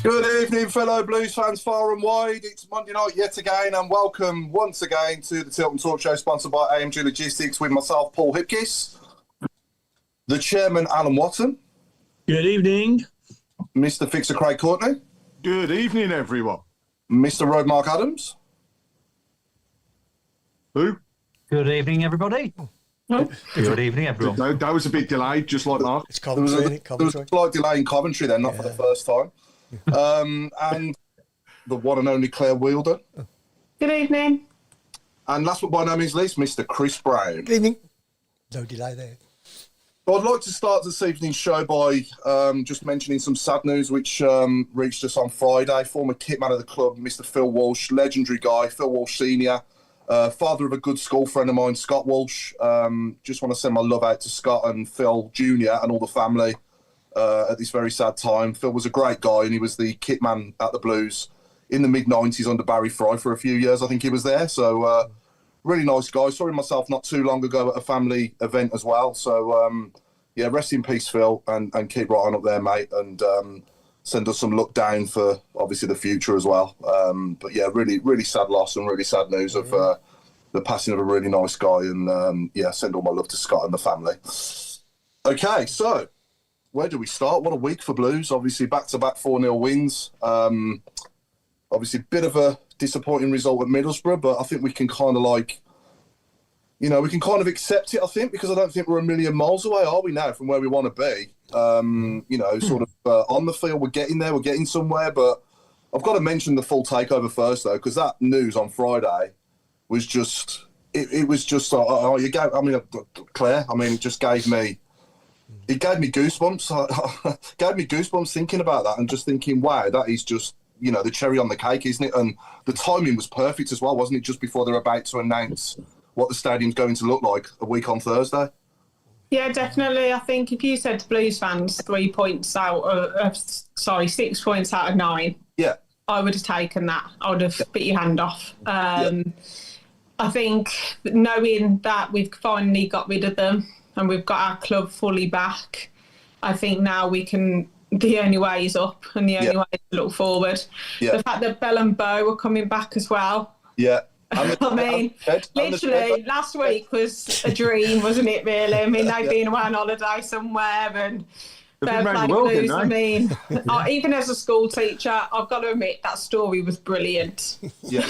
Good evening, fellow Blues fans far and wide. It's Monday night yet again, and welcome once again to the Tilton Talk Show, sponsored by AMG Logistics, with myself, Paul Hipkiss, the chairman, Alan Watson. Good evening. Mr. Fixer Craig Courtney. Good evening, everyone. Mr. Road Mark Adams. Who? Good evening, everybody. Good evening, everyone. That was a bit delayed, just like Mark. It's There was Coventry. a slight delay in Coventry then, not for the first time. And the one and only Claire Wheeldon. Good evening. And last but by no means least, Mr. Chris Brown. Good evening. No delay there. I'd like to start this evening's show by just mentioning some sad news which reached us on Friday. Former kitman of the club, Mr. Phil Walsh, legendary guy, Phil Walsh Sr., father of a good school friend of mine, Scott Walsh. Just want to send my love out to Scott and Phil Jr. and all the family at this very sad time. Phil was a great guy, and he was the kitman at the Blues in the mid-90s under Barry Fry for a few years. I think he was there. So really nice guy. Saw him myself not too long ago at a family event as well. So, yeah, rest in peace, Phil, and keep right on up there, mate, and send us some luck down for, obviously, the future as well. But, yeah, really, really sad loss and really sad news of the passing of a really nice guy. And, yeah, send all my love to Scott and the family. Okay, so where do we start? What a week for Blues. Obviously, back-to-back 4-0 wins. Obviously, a bit of a disappointing result at Middlesbrough, but I think we can kind of we can kind of accept it, I think, because I don't think we're a million miles away, are we now, from where we want to be? Sort of on the field, we're getting there, we're getting somewhere, but I've got to mention the full takeover first, though, because that news on Friday was just, it was just, Claire, it just gave me goosebumps. It gave me goosebumps thinking about that and just thinking, wow, that is just, the cherry on the cake, isn't it? And the timing was perfect as well, wasn't it? Just before they're about to announce what the stadium's going to look like a week on Thursday. Yeah, definitely. I think if you said to Blues fans 6 points out of 9, yeah, I would have taken that. I would have bit your hand off. I think knowing that we've finally got rid of them and we've got our club fully back, I think now the only way is up and the only way is to look forward. Yeah. The fact that Bell and Bo are coming back as well. Yeah. Literally, last week was a dream, wasn't it, really? They've been away on holiday somewhere and fair play Blues. Even as a school teacher, I've got to admit that story was brilliant. Yeah.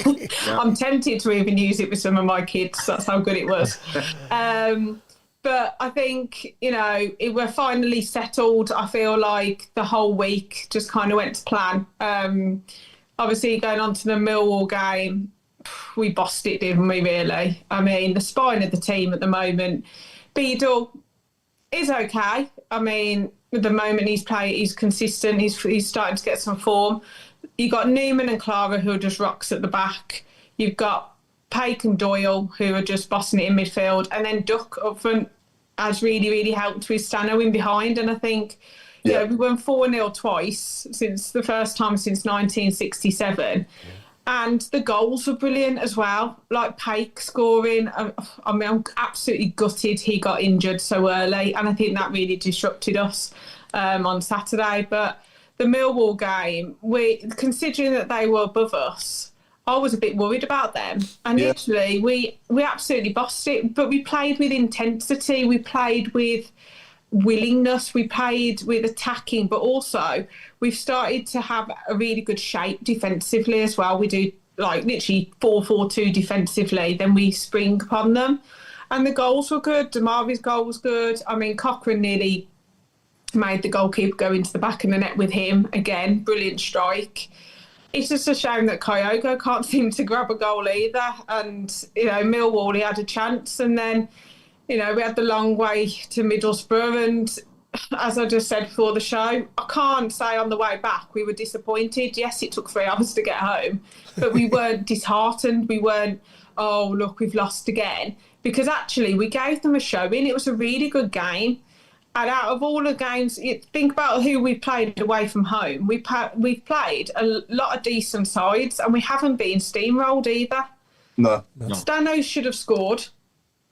I'm tempted to even use it with some of my kids. That's how good it was. But I think, we're finally settled. I feel like the whole week just kind of went to plan. Obviously, going on to the Millwall game, we bossed it, didn't we, really? The spine of the team at the moment, Beadle is okay. At the moment he's consistent, he's starting to get some form. You've got Newman and Clara, who are just rocks at the back. You've got Pake and Doyle, who are just bossing it in midfield. And then Duck up front has really, really helped with Stano in behind. And I think, we won 4-0 twice, since the first time since 1967. Yeah. And the goals were brilliant as well, like Pake scoring. I'm absolutely gutted he got injured so early, and I think that really disrupted us on Saturday. But the Millwall game, considering that they were above us, I was a bit worried about them. And literally, we absolutely bossed it, but we played with intensity, we played with willingness, we played with attacking, but also we've started to have a really good shape defensively as well. We do literally 4-4-2 defensively, then we spring upon them, and the goals were good. Damari's goal was good. Cochrane nearly made the goalkeeper go into the back of the net with him again. Brilliant strike. It's just a shame that Kyogo can't seem to grab a goal either, and Millwall, he had a chance, and then we had the long way to Middlesbrough, and as I just said before the show, I can't say on the way back we were disappointed. Yes, it took 3 hours to get home, but we weren't disheartened. We weren't, oh, look, we've lost again. Because actually, we gave them a showing. It was a really good game. And out of all the games, think about who we played away from home. We've played a lot of decent sides, and we haven't been steamrolled either. No. Stano should have scored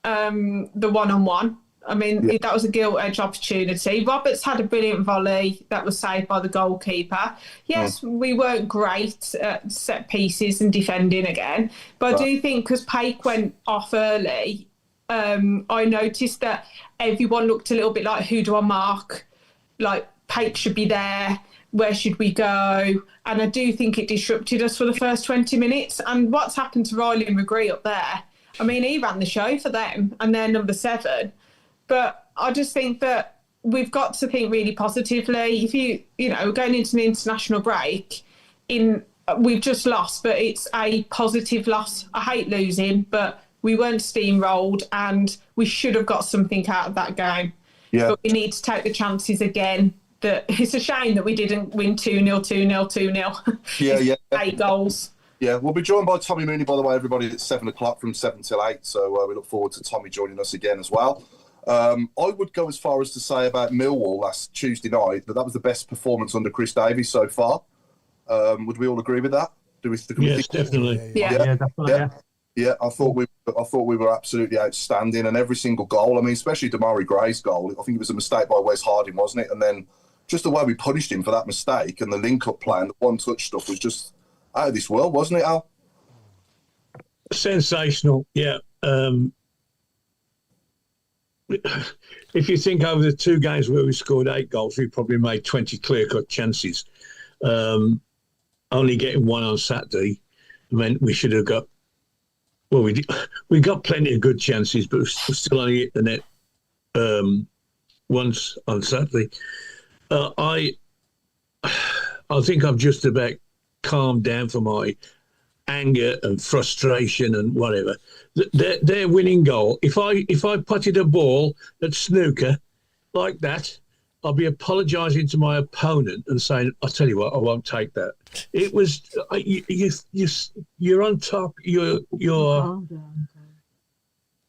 the one-on-one. I mean, that was a gilt-edged opportunity. Roberts had a brilliant volley that was saved by the goalkeeper. Yes, we weren't great at set pieces and defending again, but I do think because Paik went off early, I noticed that everyone looked a little bit like, who do I mark? Like, Paik should be there. Where should we go? And I do think it disrupted us for the first 20 minutes. And what's happened to Riley and McGree up there? I mean, he ran the show for them, and they're number 7. But I just think that we've got to think really positively. If we're going into an international break, we've just lost, but it's a positive loss. I hate losing, but we weren't steamrolled, and we should have got something out of that game. Yeah. But we need to take the chances again. It's a shame that we didn't win 2-0, 2-0, 2-0. Yeah. 8 goals. Yeah, we'll be joined by Tommy Mooney, by the way, everybody, at 7 o'clock from 7 till 8. So we look forward to Tommy joining us again as well. I would go as far as to say about Millwall last Tuesday night that was the best performance under Chris Davies so far. Would we all agree with that? Yes, definitely. Yeah, definitely. Yeah, I thought we were absolutely outstanding, and every single goal. I mean, especially Damari Gray's goal. I think it was a mistake by Wes Harding, wasn't it? And then just the way we punished him for that mistake and the link-up play and the one-touch stuff was just out of this world, wasn't it, Al? Sensational, yeah. If you think over the 2 games where we scored 8 goals, we probably made 20 clear-cut chances. Only getting 1 on Saturday meant we should have got... Well, we got plenty of good chances, but we still only hit the net once on Saturday. I think I've just about calmed down from my anger and frustration and whatever. Their winning goal. If I putted a ball at snooker like that, I'll be apologising to my opponent and saying, "I'll tell you what, I won't take that." It was you're on top. You're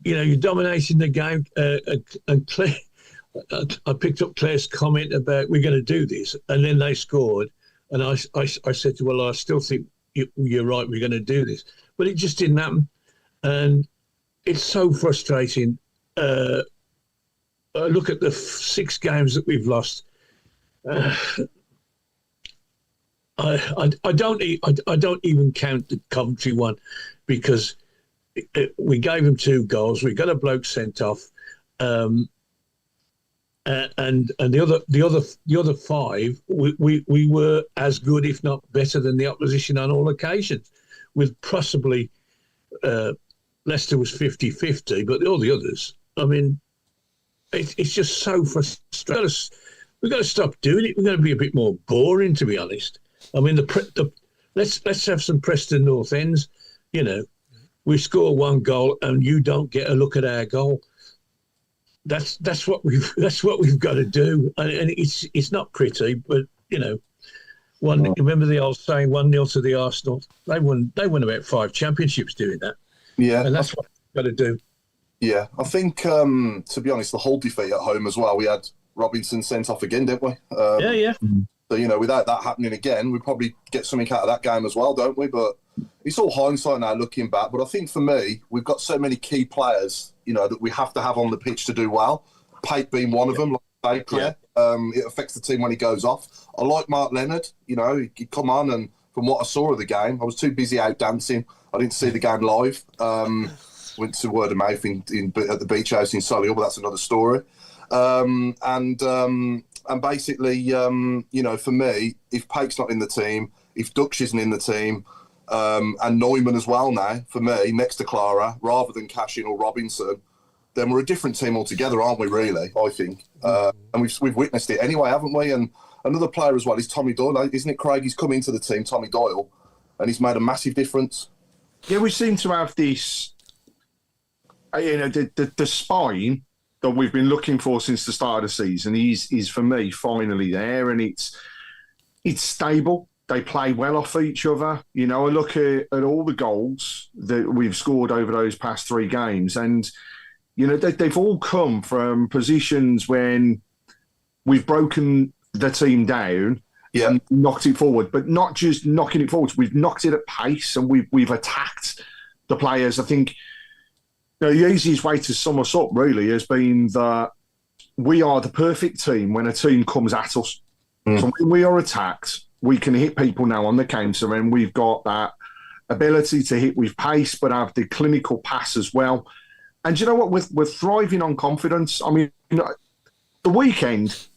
dominating the game. And Claire, I picked up Claire's comment about we're going to do this, and then they scored, and I said to her, "Well, I still think you're right. We're going to do this," but it just didn't happen, and it's so frustrating. Look at the 6 games that we've lost. I don't even count the Coventry one because we gave them 2 goals. We got a bloke sent off, and the other 5 we were as good, if not better, than the opposition on all occasions. With possibly Leicester was 50-50, but all the others, I mean. It's just so frustrating. We've got to stop doing it. We've got to be a bit more boring, to be honest. I mean, let's have some Preston North Ends. We score 1 goal and you don't get a look at our goal. That's what we've got to do, and it's not pretty, but remember the old saying, 1-0 to the Arsenal. They won about 5 championships doing that. Yeah, and that's what we've got to do. Yeah, I think, to be honest, the whole defeat at home as well, we had Robinson sent off again, didn't we? Yeah. So, without that happening again, we probably get something out of that game as well, don't we? But it's all hindsight now looking back. But I think for me, we've got so many key players, that we have to have on the pitch to do well. Paik being one of them, like I say, Claire. It affects the team when he goes off. I like Mark Leonard, he'd come on, and from what I saw of the game, I was too busy out dancing. I didn't see the game live. Went to word of mouth at the beach house in Solihull, but that's another story. And basically, for me, if Paik's not in the team, if Dutch isn't in the team, and Neumann as well now, for me, next to Clara, rather than Cashin or Robinson, then we're a different team altogether, aren't we, really, I think? And we've witnessed it anyway, haven't we? And another player as well is Tommy Doyle, isn't it, Craig? He's come into the team, Tommy Doyle, and he's made a massive difference. Yeah, we seem to have this... the spine that we've been looking for since the start of the season is for me finally there, and it's stable. They play well off each other. I look at all the goals that we've scored over those past 3 games, and they've all come from positions when we've broken the team down and knocked it forward, but not just knocking it forward. We've knocked it at pace, and we've attacked the players. I think. the easiest way to sum us up really has been that we are the perfect team when a team comes at us. So when we are attacked, we can hit people now on the counter, and we've got that ability to hit with pace, but have the clinical pass as well. And you know what? We're thriving on confidence. I mean, the weekend,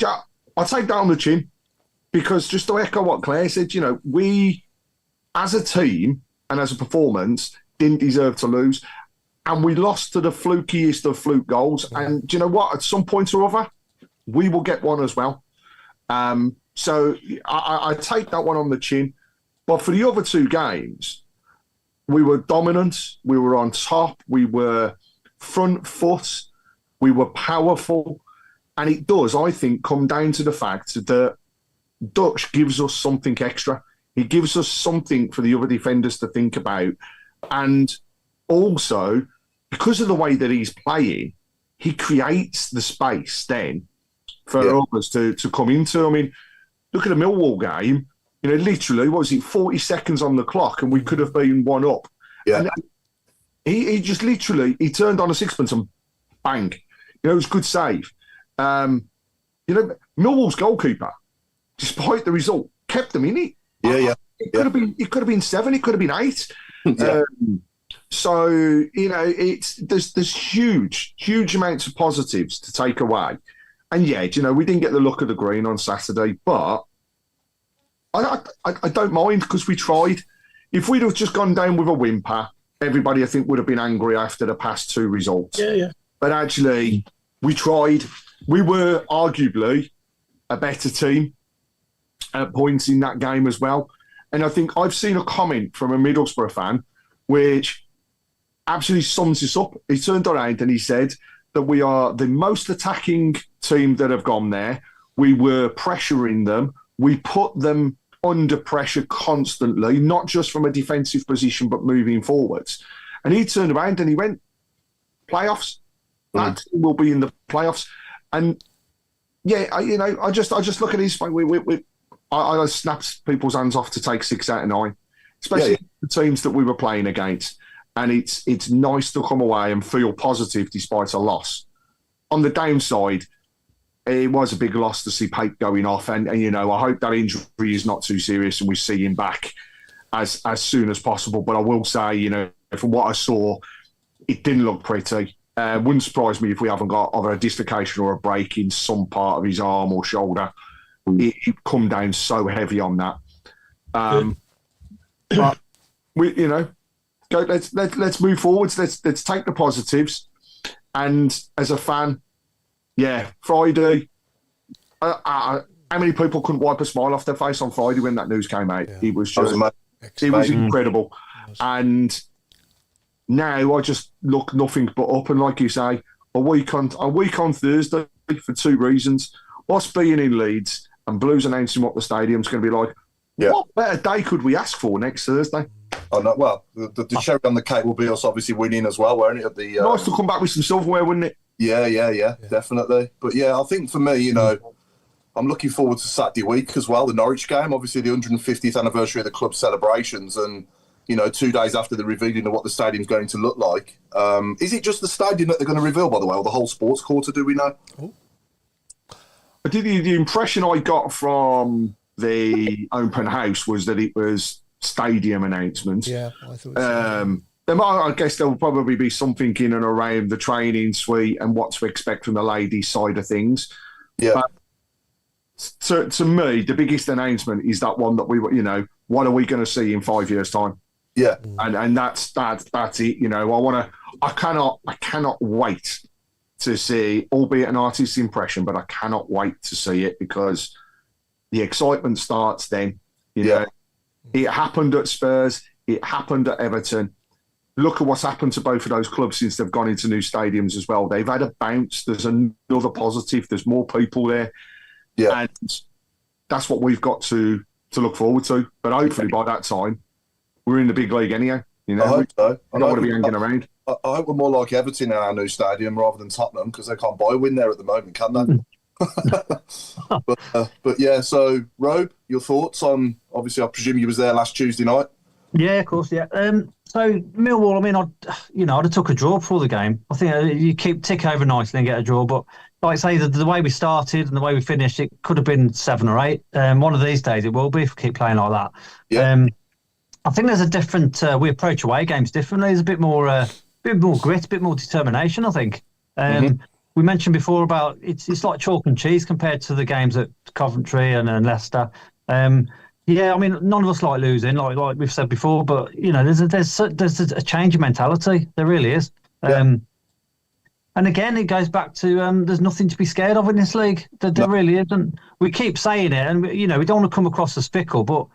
I take that on the chin, because just to echo what Claire said, we as a team and as a performance didn't deserve to lose. And we lost to the flukiest of fluke goals. And do you know what? At some point or other, we will get one as well. So I take that one on the chin. But for the other two games, we were dominant. We were on top. We were front foot. We were powerful. And it does, I think, come down to the fact that Dutch gives us something extra. He gives us something for the other defenders to think about. And also, because of the way that he's playing, he creates the space then for others to come into. I mean, look at the Millwall game. Literally, what was it, 40 seconds on the clock, and we could have been one up. Yeah. And he just literally, he turned on a sixpence and bang. It was a good save. Millwall's goalkeeper, despite the result, kept them in it. It could have been 7, it could have been 8. So there's huge amounts of positives to take away. And we didn't get the look of the green on Saturday, but I don't mind, because we tried. If we'd have just gone down with a whimper, everybody I think would have been angry after the past 2 results. But actually, we tried. We were arguably a better team at points in that game as well. And I think I've seen a comment from a Middlesbrough fan which absolutely sums this up. He turned around and he said that we are the most attacking team that have gone there. We were pressuring them. We put them under pressure constantly, not just from a defensive position, but moving forwards. And he turned around and he went, playoffs. That team will be in the playoffs. And I just look at his. I snapped people's hands off to take 6 out of 9, especially the teams that we were playing against. And it's nice to come away and feel positive despite a loss. On the downside, it was a big loss to see Pate going off, and I hope that injury is not too serious and we see him back as soon as possible. But I will say, from what I saw, it didn't look pretty. Wouldn't surprise me if we haven't got either a dislocation or a break in some part of his arm or shoulder. It come down so heavy on that. But we, let's move forwards. Let's take the positives. And as a fan, Friday. How many people couldn't wipe a smile off their face on Friday when that news came out? It was just, it was incredible. And now I just look nothing but up. And like you say, a week on Thursday for 2 reasons. Us being in Leeds and Blues announcing what the stadium's going to be like. What better day could we ask for next Thursday? Oh no! Well, the cherry on the cake will be us obviously winning as well, won't it? Nice to come back with some silverware, wouldn't it? Yeah, definitely. But I think for me, I'm looking forward to Saturday week as well. The Norwich game, obviously the 150th anniversary of the club celebrations, and 2 days after the revealing of what the stadium's going to look like. Is it just the stadium that they're going to reveal, by the way, or the whole sports quarter? Do we know? I did the impression I got from the open house was that it was stadium announcements. Yeah, I thought so. I guess there will probably be something in and around the training suite and what to expect from the ladies' side of things. Yeah. But to me, the biggest announcement is that one that we were, what are we going to see in 5 years' time? Yeah. And that's it. I cannot wait to see, albeit an artist's impression, but I cannot wait to see it, because the excitement starts then. It happened at Spurs. It happened at Everton. Look at what's happened to both of those clubs since they've gone into new stadiums as well. They've had a bounce. There's another positive. There's more people there. Yeah. And that's what we've got to look forward to. But hopefully by that time, we're in the big league anyhow. I hope so. I don't want to be hanging around. I hope we're more like Everton in our new stadium rather than Tottenham, because they can't buy a win there at the moment, can they? But yeah, so Robe, your thoughts on, obviously I presume you was there last Tuesday night? Yeah, of course, yeah. So Millwall, I mean, I'd have took a draw before the game. I think you tick over nicely and get a draw. But like I say, the way we started and the way we finished, it could have been 7 or 8. One of these days it will be if we keep playing like that. Yeah. I think there's a different. We approach away games differently. There's a bit more grit, a bit more determination. I think. We mentioned before about it's like chalk and cheese compared to the games at Coventry and Leicester. Yeah, I mean, none of us like losing, like we've said before. But there's a change in mentality. There really is. And again, it goes back to there's nothing to be scared of in this league. There really isn't. We keep saying it, and we don't want to come across as fickle, but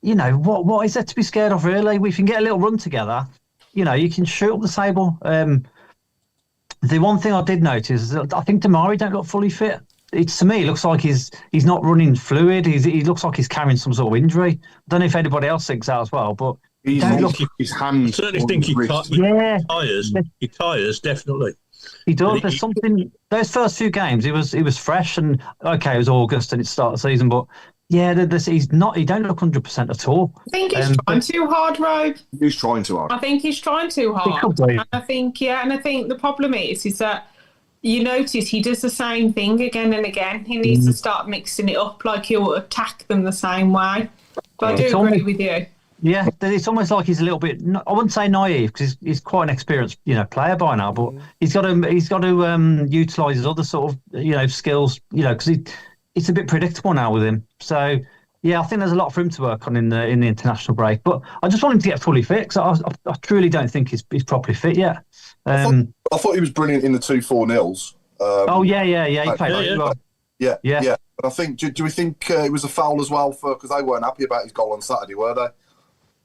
what is there to be scared of? Really, we can get a little run together. You can shoot up the table. The one thing I did notice is that I think Damari don't look fully fit. To me, it looks like he's not running fluid. He looks like he's carrying some sort of injury. I don't know if anybody else thinks that as well, but his hands. I certainly think he tires, definitely. He does. There's something. Those first few games, he was fresh, and okay, it was August and it's start of the season, but yeah, he's not. He don't look 100% at all. I think he's trying too hard, Rob. He's trying too hard. I think he's trying too hard. And I think the problem is that you notice he does the same thing again and again. He needs to start mixing it up, like he'll attack them the same way. But I do agree with you. Yeah, it's almost like he's a little bit. I wouldn't say naive because he's quite an experienced, player by now. But he's got to utilise his other sort of, skills, because it's a bit predictable now with him. So yeah, I think there's a lot for him to work on in the international break. But I just want him to get fully fit because I truly don't think he's properly fit yet. I thought he was brilliant in the 2-4-0s. He played really well. Yeah. But I think, do we think it was a foul as well because they weren't happy about his goal on Saturday, were they?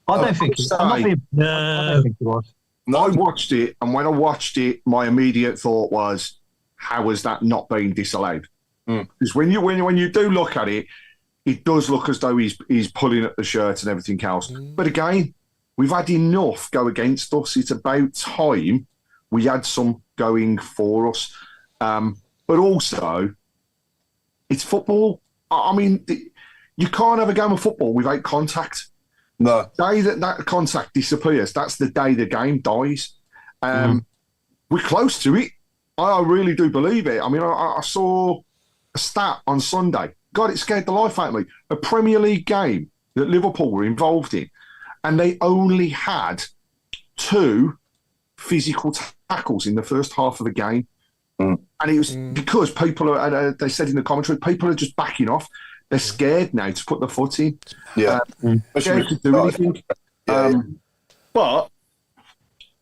I don't think it was. No, I watched it, and when I watched it, my immediate thought was, how has that not been disallowed? Because when you do look at it, it does look as though he's pulling at the shirt and everything else. But again, we've had enough go against us. It's about time we had some going for us. But also, it's football. I mean, you can't have a game of football without contact. No. The day that contact disappears, that's the day the game dies. We're close to it. I really do believe it. I mean, I saw a stat on Sunday. God, it scared the life out of me. A Premier League game that Liverpool were involved in, and they only had 2 physical tackles in the first half of the game. And it was because people are, they said in the commentary, people are just backing off. They're scared now to put the foot in. Yeah. Scared to do anything. But,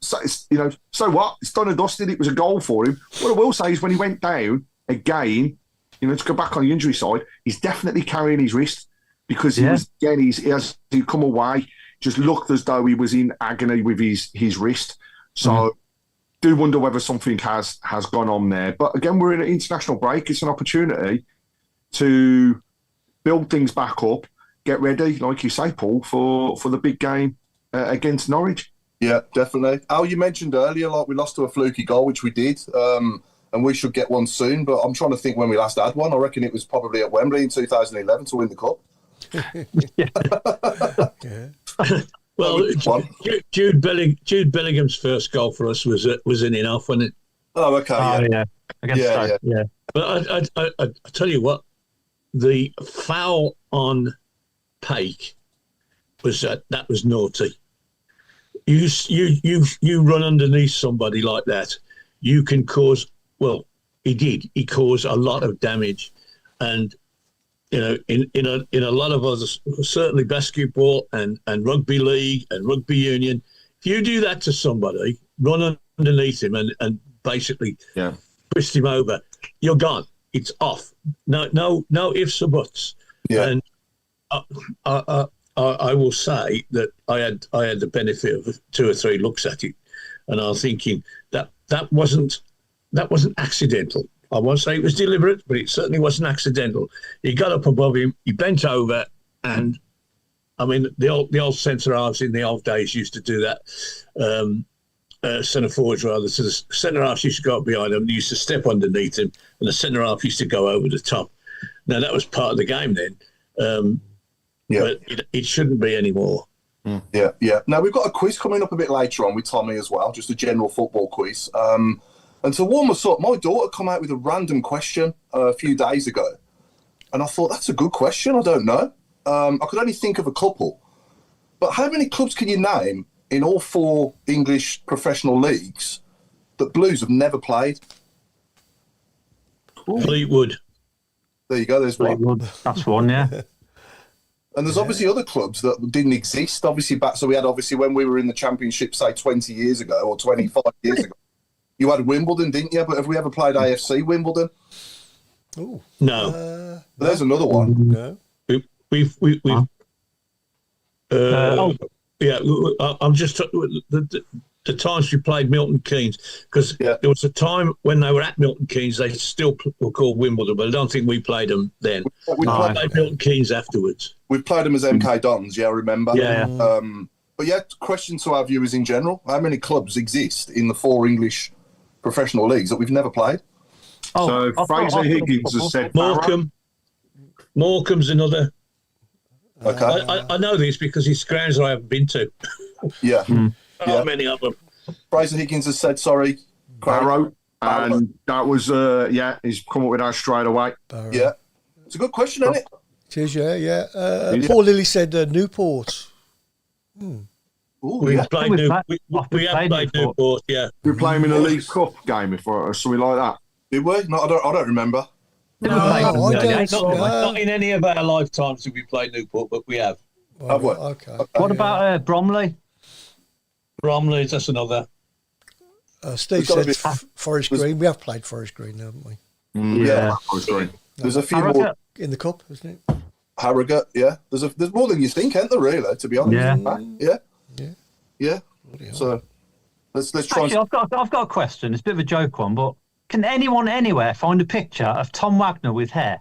so what? It's done and dusted. It was a goal for him. What I will say is when he went down again, to go back on the injury side, he's definitely carrying his wrist because he has come away, just looked as though he was in agony with his wrist. So do wonder whether something has gone on there. But again, we're in an international break. It's an opportunity to build things back up, get ready, like you say, Paul, for the big game against Norwich. Yeah, definitely. Al, you mentioned earlier, we lost to a fluky goal, which we did, and we should get one soon. But I'm trying to think when we last had one. I reckon it was probably at Wembley in 2011 to win the cup. Well, Jude Bellingham's first goal for us was in enough, wasn't it? Oh, okay. Yeah. Yeah. But I tell you what, the foul on Paik was that was naughty. You run underneath somebody like that, you can cause. Well, he did. He caused a lot of damage, and in a lot of others, certainly basketball and rugby league and rugby union, if you do that to somebody, run underneath him and basically twist him over, you're gone. It's off. No ifs or buts. Yeah. And I will say that I had the benefit of 2 or 3 looks at it, and I was thinking that wasn't accidental. I won't say it was deliberate, but it certainly wasn't accidental. He got up above him, he bent over, and I mean the old centre halves in the old days used to do that. Centre forwards rather. So the centre halves used to go up behind him, they used to step underneath him, and the centre half used to go over the top. Now that was part of the game then, but it shouldn't be anymore. Yeah. Now, we've got a quiz coming up a bit later on with Tommy as well, just a general football quiz. And to warm us up, my daughter come out with a random question a few days ago. And I thought, that's a good question. I don't know. I could only think of a couple. But how many clubs can you name in all 4 English professional leagues that Blues have never played? Fleetwood. There you go. There's one. Fleetwood. That's one, yeah. And there's obviously other clubs that didn't exist. Obviously, we had when we were in the Championship, say 20 years ago or 25 years ago. You had Wimbledon, didn't you? But have we ever played AFC Wimbledon? Oh No. There's another one. no. We've yeah. I'm just the times we played Milton Keynes, because there was a time when they were at Milton Keynes, they still were called Wimbledon, but I don't think we played them then. We played Milton Keynes afterwards. We've played them as MK Dons, yeah, I remember. Yeah. But yeah, question to our viewers in general: how many clubs exist in the 4 English professional leagues that we've never played? So Fraser Higgins has said Morecambe. Morecambe's another. Okay. I know this because it's grounds I haven't been to. Yeah. How many of them? Fraser Higgins has said, sorry. Barrow. And that was, he's come up with that straight away. Barrow. Yeah. It's a good question, isn't it? It is, yeah. Paul Lilly said Newport. We played we have played Newport, yeah. We play him in a League Cup game or something like that. Did we? No, I don't remember. Not in any of our lifetimes have we played Newport, but we have. Have we? Okay. What about Bromley? Bromley, that's another. Steve said Forest Green. We have played Forest Green, haven't we? Yeah. Forest Green. There's a few Harrogate. more. In the cup, isn't it? Harrogate, yeah. There's more than you think, ain't there, really, to be honest? Yeah. So let's try. Actually, I've got a question. It's a bit of a joke one, but can anyone anywhere find a picture of Tom Wagner with hair?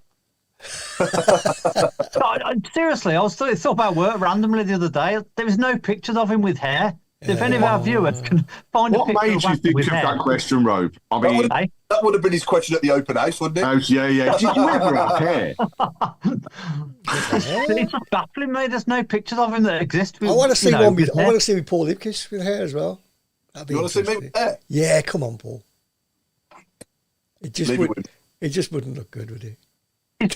Seriously, I was thought about work randomly the other day. There was no pictures of him with hair. If any of our viewers can find a picture what made of you Wagner think with of hair, that question, Robe? I mean, that would have been his question at the open house, wouldn't it? Yeah. Did you ever have hair? it's just baffling me. There's no pictures of him that exist. With, I want to see one. I want to see with Paul Lipkiss with hair as well. That'd be You want to see me with hair? Yeah, come on, Paul. It just wouldn't look good, would it?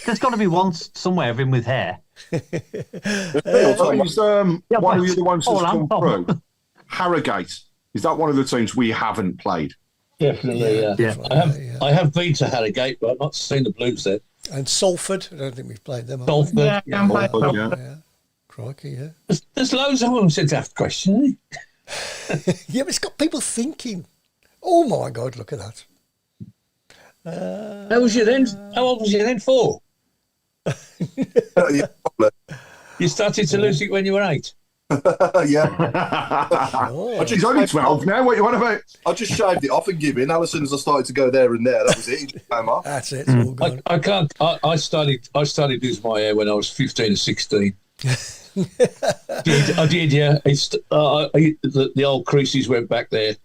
There's got to be one somewhere of him with hair. One of the other ones that's come through. Harrogate. Is that one of the teams we haven't played? Definitely, yeah. I have been to Harrogate, but I've not seen the Blues there. And Salford. I don't think we've played them. Salford. Yeah. Crikey, yeah. There's loads of them since that question, isn't it? Yeah, but it's got people thinking. Oh my God, look at that. How old was you then? 4? Yeah, probably. You started to lose it when you were 8. Yeah. He's only 12 now. What you want about? I just shaved it off and give in. As soon as I started to go there and there, that was it. It just came off. That's it. It's all gone. I can't. I started losing my hair when I was 15 or 16. I did, yeah. The old creases went back there.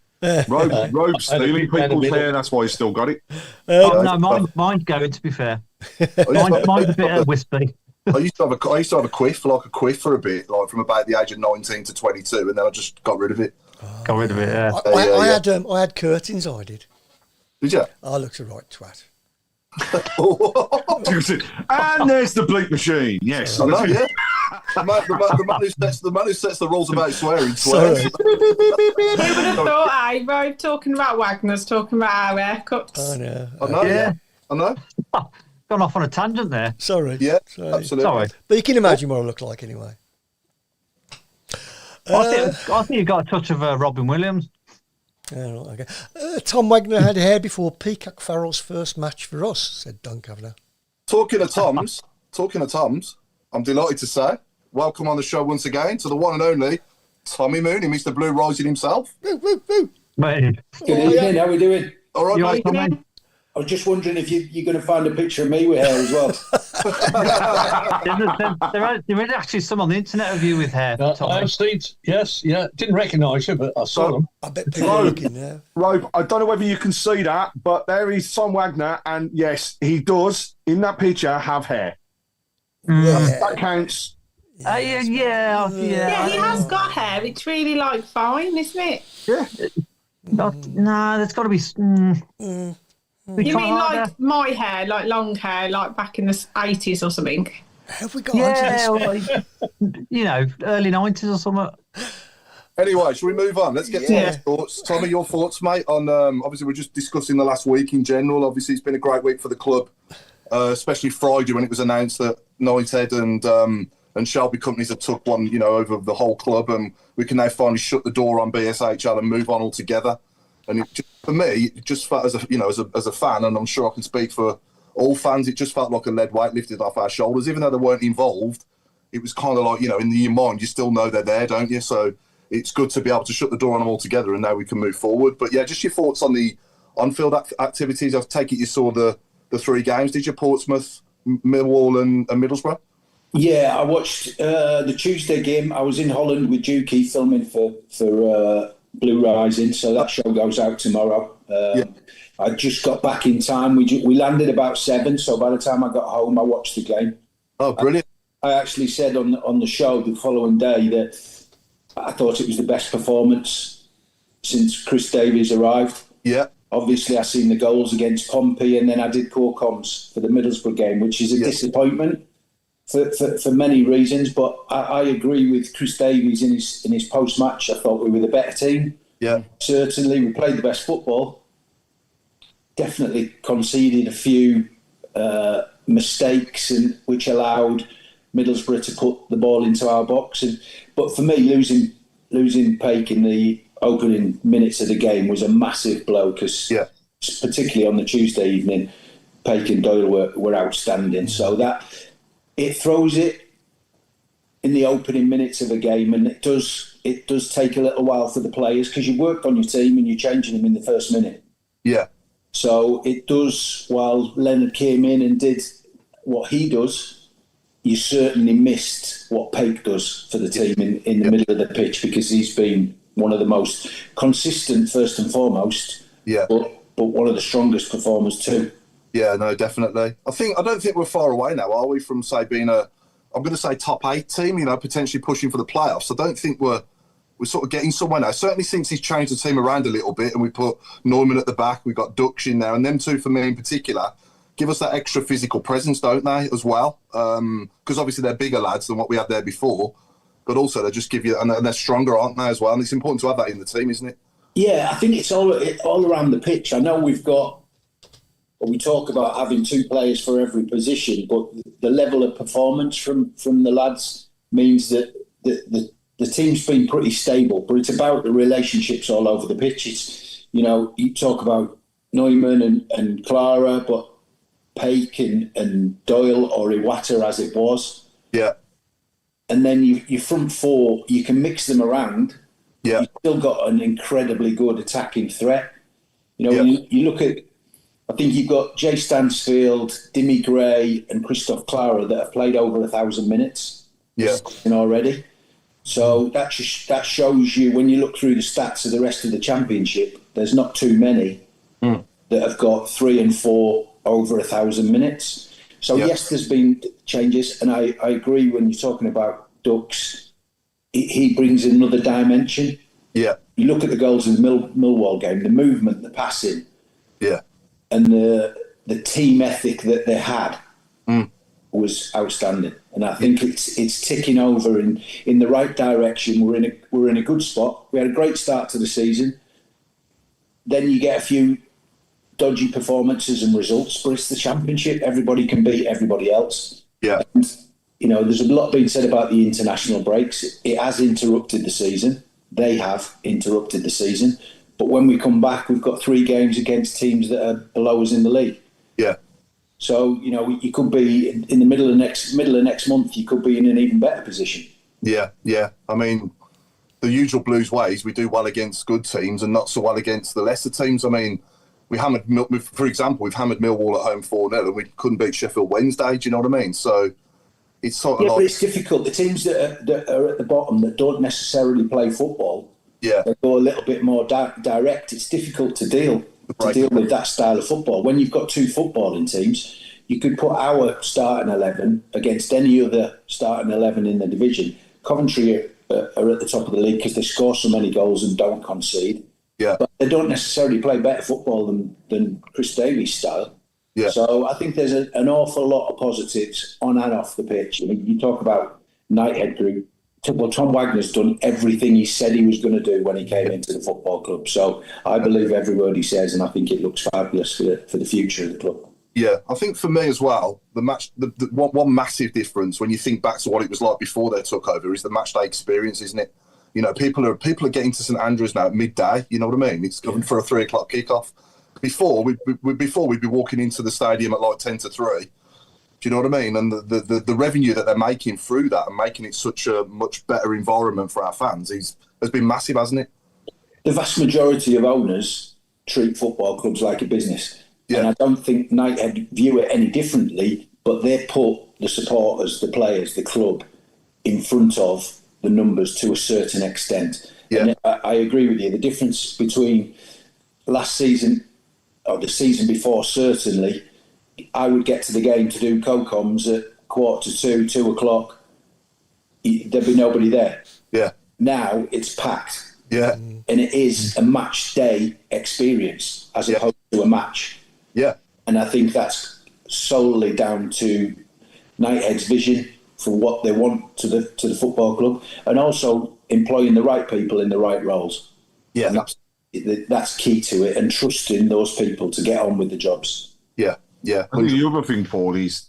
Robe stealing people's hair. That's why he's still got it. No, mine's going. To be fair, mine's a bit wispy. I used to have a quiff for a bit, like from about the age of 19 to 22, and then I just got rid of it. Got rid of it, yeah. I had curtains. I did. Did you? I looked a right twat. And there's the bleep machine. Yes, I know, yeah. The man who sets the rules about swearing swears. Sorry. Who would have thought, Rob talking about Wagner's, talking about our haircuts? I know. Yeah. I know. Gone off on a tangent there. Sorry. Yeah, absolutely. Sorry. But you can imagine what I look like anyway. I think you got a touch of Robin Williams. Okay. Tom Wagner had hair before Peacock Farrell's first match for us, said Don Kavanagh. Talking of Toms, I'm delighted to say, welcome on the show once again to the one and only Tommy Mooney, Mr. Blue Rising himself. Woo, woo, woo. Mate. Good evening, how are we doing? All right, You mate. all right, Tommy? I was just wondering if you're going to find a picture of me with hair as well. There is actually some on the internet of you with hair. I have seen, yes, yeah. Didn't recognise you, but I saw them. I bet people are looking there. Robe, I don't know whether you can see that, but there is Tom Wagner, and yes, he does, in that picture, have hair. Yeah. That counts. Yeah, he has got hair. It's really like fine, isn't it? Yeah. There's got to be. You mean like my hair, like long hair, like back in the 80s or something? Have we got onto this? Early 90s or something. Anyway, shall we move on? Let's get to your thoughts. Tommy, your thoughts, mate, on obviously we're just discussing the last week in general. Obviously, it's been a great week for the club, especially Friday when it was announced that Knighthead and Shelby companies have took one, over the whole club, and we can now finally shut the door on BSHL and move on altogether. And for me, it just felt as a fan, and I'm sure I can speak for all fans, it just felt like a lead weight lifted off our shoulders. Even though they weren't involved, it was kind of like, in your mind, you still know they're there, don't you? So it's good to be able to shut the door on them altogether, and now we can move forward. But yeah, just your thoughts on the on-field activities. I take it you saw the 3 games, did you? Portsmouth, Millwall and Middlesbrough? Yeah, I watched the Tuesday game. I was in Holland with Dukey filming for Blue Rising, so that show goes out tomorrow. I just got back in time. We landed about 7, so by the time I got home, I watched the game. Oh, brilliant. I actually said on the show the following day that I thought it was the best performance since Chris Davies arrived. Yeah. Obviously, I seen the goals against Pompey, and then I did core comms for the Middlesbrough game, which is a disappointment for many reasons. But I agree with Chris Davies in his post-match. I thought we were the better team. Yeah. Certainly, we played the best football. Definitely conceded a few mistakes, which allowed Middlesbrough to put the ball into our box. But for me, losing Paik in the opening minutes of the game was a massive blow, because particularly on the Tuesday evening, Paik and Doyle were outstanding. So that it throws it in the opening minutes of a game, and it does take a little while for the players, because you worked on your team and you're changing them in the first minute. Yeah. So it does, while Leonard came in and did what he does, you certainly missed what Paik does for the team in the middle of the pitch, because he's been one of the most consistent, first and foremost, but one of the strongest performers too. Yeah, no, definitely. I don't think we're far away now, are we, from, say, being I'm going to say top 8 team, potentially pushing for the playoffs. I don't think we're sort of getting somewhere now. Certainly since he's changed the team around a little bit and we put Neumann at the back, we've got Dux in there, and them two, for me in particular, give us that extra physical presence, don't they, as well? Because obviously they're bigger lads than what we had there before, but also they just give you, and they're stronger, aren't they, as well? And it's important to have that in the team, isn't it? Yeah, I think it's all around the pitch. I know we talk about having 2 players for every position, but the level of performance from the lads means that the team's been pretty stable. But it's about the relationships all over the pitch. It's, you talk about Neumann and Clara, but Paik and Doyle, or Iwata as it was. Yeah. And then your front 4, you can mix them around. Yeah. You've still got an incredibly good attacking threat. When you look at, I think you've got Jay Stansfield, Dimmy Gray and Christoph Clara that have played over 1,000 minutes already. So that shows you, when you look through the stats of the rest of the championship, there's not too many that have got 3 and 4 over 1,000 minutes. So yes, there's been changes, and I agree when you're talking about Dux. He brings another dimension. Yeah. You look at the goals in the Millwall game, the movement, the passing. Yeah. And the team ethic that they had was outstanding, and I think it's ticking over in the right direction. We're in a good spot. We had a great start to the season. Then you get a few dodgy performances and results, but it's the championship. Everybody can beat everybody else. Yeah. And, there's a lot being said about the international breaks. It has interrupted the season. They have interrupted the season. But when we come back, we've got 3 games against teams that are below us in the league. Yeah. So, you could be in the middle of next month, you could be in an even better position. Yeah, yeah. I mean, the usual Blues ways, we do well against good teams and not so well against the lesser teams. I mean, we've hammered Millwall at home 4-0 and we couldn't beat Sheffield Wednesday. Do you know what I mean? So it's sort of but it's difficult. The teams that are at the bottom that don't necessarily play football, they go a little bit more direct. It's difficult to deal with that style of football. When you've got 2 footballing teams, you could put our starting 11 against any other starting 11 in the division. Coventry are at the top of the league because they score so many goals and don't concede. Yeah. But they don't necessarily play better football than Chris Davies' style. Yeah. So I think there's an awful lot of positives on and off the pitch. I mean, you talk about Knighthead Group. Well, Tom Wagner's done everything he said he was going to do when he came into the football club. So I believe every word he says, and I think it looks fabulous for the future of the club. Yeah, I think for me as well, the one massive difference when you think back to what it was like before they took over is the match day experience, isn't it? You know, people are getting to St Andrews now at midday. You know what I mean? It's coming for a 3 o'clock kickoff. Before we'd be walking into the stadium at like 10 to 3. Do you know what I mean? And the revenue that they're making through that and making it such a much better environment for our fans has been massive, hasn't it? The vast majority of owners treat football clubs like a business. Yeah. And I don't think Knighthead view it any differently, but they put the supporters, the players, the club in front of the numbers to a certain extent. Yeah. And I agree with you. The difference between last season or the season before, certainly, I would get to the game to do co-coms at 1:45, 2 o'clock. There'd be nobody there. Yeah. Now it's packed. Yeah. And it is a match day experience as opposed to a match. Yeah. And I think that's solely down to Knighthead's vision for what they want to the football club, and also employing the right people in the right roles. Yeah. That's key to it, and trusting those people to get on with the jobs. Yeah. Yeah. I think the other thing, Paul, is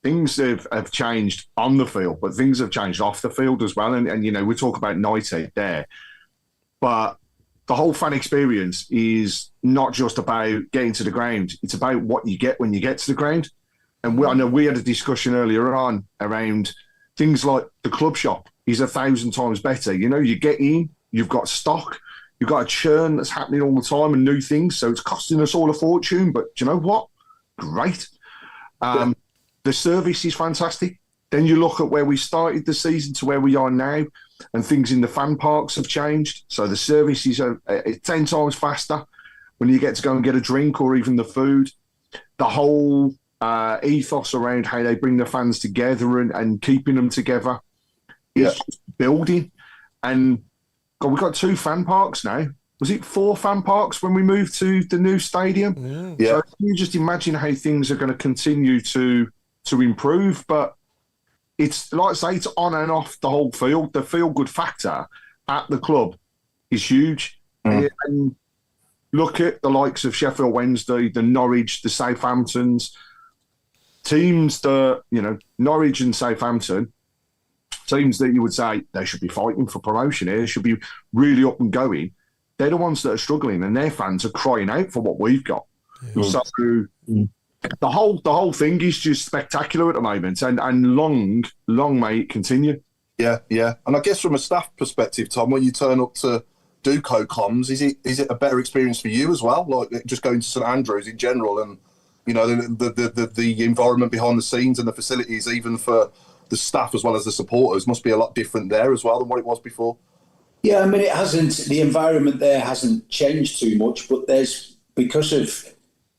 things have changed on the field, but things have changed off the field as well. And you know, we talk about Knighthead there, but the whole fan experience is not just about getting to the ground. It's about what you get when you get to the ground. And I know we had a discussion earlier on around things like the club shop is 1,000 times better. You know, you get in, you've got stock, you've got a churn that's happening all the time and new things. So it's costing us all a fortune. But do you know what? Great. The service is fantastic. Then you look at where we started the season to where we are now, and things in the fan parks have changed. So the service is 10 times faster when you get to go and get a drink or even the food. The whole ethos around how they bring the fans together and keeping them together is just building. And God, we've got 2 fan parks now. Was it 4 fan parks when we moved to the new stadium? Yeah. So you just imagine how things are going to continue to improve. But it's like I say, it's on and off the whole field. The feel-good factor at the club is huge. And look at the likes of Sheffield Wednesday, the Norwich, the Southamptons, teams that, you know, Norwich and Southampton, teams that you would say they should be fighting for promotion here, should be really up and going. They're the ones that are struggling, and their fans are crying out for what we've got. So the whole thing is just spectacular at the moment, and long may it continue. Yeah, yeah. And I guess from a staff perspective, Tom, when you turn up to do co-coms, is it a better experience for you as well? Like just going to St Andrews in general, and you know the environment behind the scenes and the facilities, even for the staff as well as the supporters, must be a lot different there as well than what it was before. Yeah, I mean, it hasn't. The environment there hasn't changed too much, but there's, because of,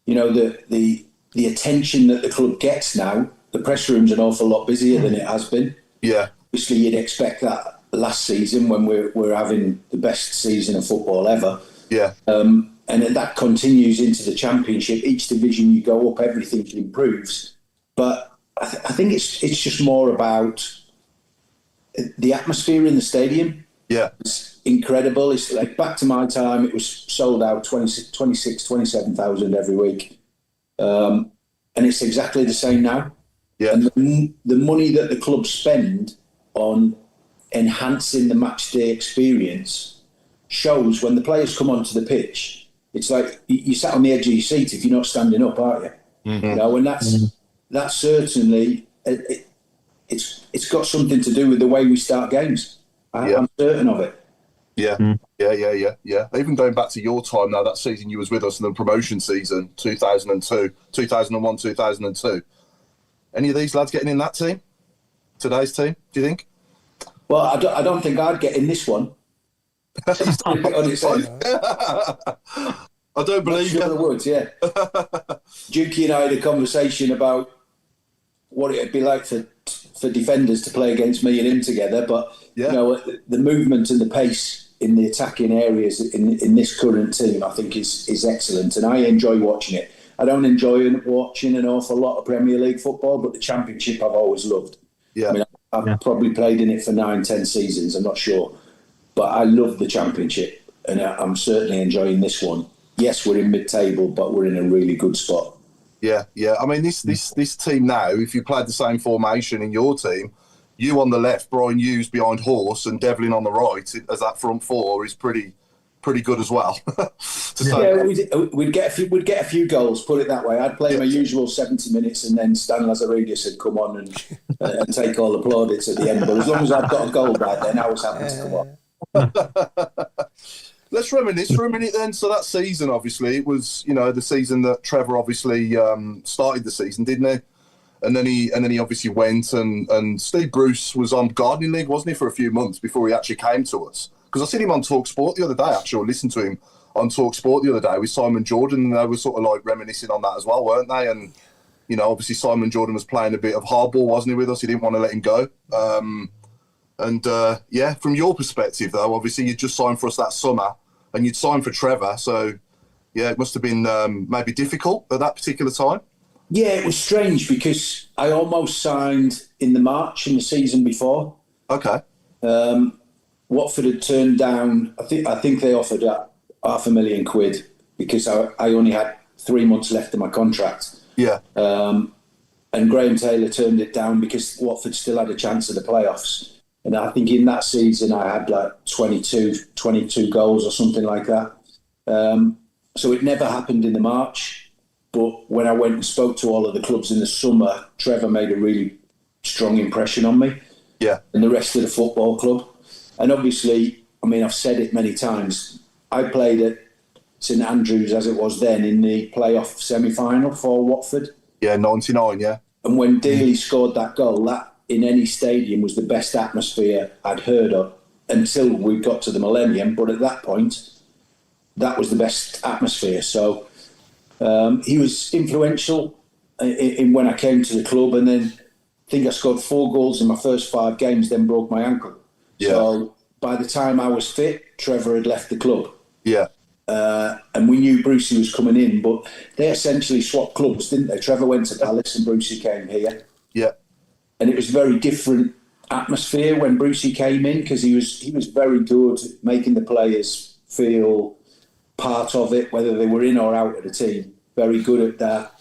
you know, the attention that the club gets now, the press room's an awful lot busier than it has been. Yeah. Obviously, you'd expect that last season when we're having the best season of football ever. Yeah. And that continues into the Championship. Each division you go up, everything improves. But I think it's just more about the atmosphere in the stadium. Yeah. It's incredible. It's like back to my time, it was sold out 27,000 every week. And it's exactly the same now. Yeah. And the money that the club spend on enhancing the match day experience shows when the players come onto the pitch. It's like you sat on the edge of your seat if you're not standing up, aren't you? Mm-hmm. You know, and that's certainly it's got something to do with the way we start games. I'm certain of it. Yeah. Yeah. Even going back to your time now, that season you was with us in the promotion season, 2001, 2002. Any of these lads getting in that team? Today's team, do you think? Well, I don't think I'd get in this one. I don't believe you. The woods, yeah. Dukey and I had a conversation about what it'd be like for defenders to play against me and him together. But the movement and the pace in the attacking areas in this current team, I think, is excellent, and I enjoy watching it. I don't enjoy watching an awful lot of Premier League football, but the Championship I've always loved. Yeah, I mean, I've probably played in it for 9-10 seasons. I'm not sure, but I love the Championship, and I'm certainly enjoying this one. Yes, we're in mid-table, but we're in a really good spot. Yeah. I mean, this team now, if you played the same formation in your team, you on the left, Brian Hughes behind Horse, and Devlin on the right as that front four is pretty good as well. We'd get a few goals. Put it that way. I'd play my usual 70 minutes, and then Stan Lazaridis would come on and take all the plaudits at the end. But as long as I've got a goal by then, I was happy to come on. Let's reminisce for a minute then. So that season, obviously, it was the season that Trevor obviously started the season, didn't he? And then he obviously went, and Steve Bruce was on Gardening League, wasn't he, for a few months before he actually came to us? Because I seen him on Talk Sport the other day, actually, or listened to him on Talk Sport the other day with Simon Jordan, and they were sort of like reminiscing on that as well, weren't they? And obviously Simon Jordan was playing a bit of hardball, wasn't he, with us? He didn't want to let him go. From your perspective, though, obviously you just signed for us that summer, and you'd signed for Trevor, so it must have been maybe difficult at that particular time. Yeah, it was strange because I almost signed in the March in the season before. Okay. Watford had turned down. I think they offered £500,000 because I only had 3 months left of my contract. Yeah. And Graham Taylor turned it down because Watford still had a chance of the playoffs. And I think in that season I had like 22 goals or something like that. So it never happened in the March. But when I went and spoke to all of the clubs in the summer, Trevor made a really strong impression on me. Yeah. And the rest of the football club. And obviously, I mean, I've said it many times, I played at St Andrews, as it was then, in the playoff semi-final for Watford. Yeah, 99, yeah. And when Daly scored that goal, that in any stadium was the best atmosphere I'd heard of until we got to the millennium. But at that point, that was the best atmosphere. So he was influential in when I came to the club. And then I think I scored 4 goals in my first 5 games, then broke my ankle. Yeah. So by the time I was fit, Trevor had left the club. Yeah. And we knew Brucey was coming in, but they essentially swapped clubs, didn't they? Trevor went to Palace and Brucey came here. Yeah. And it was a very different atmosphere when Brucey came in because he was very good at making the players feel part of it, whether they were in or out of the team. Very good at that.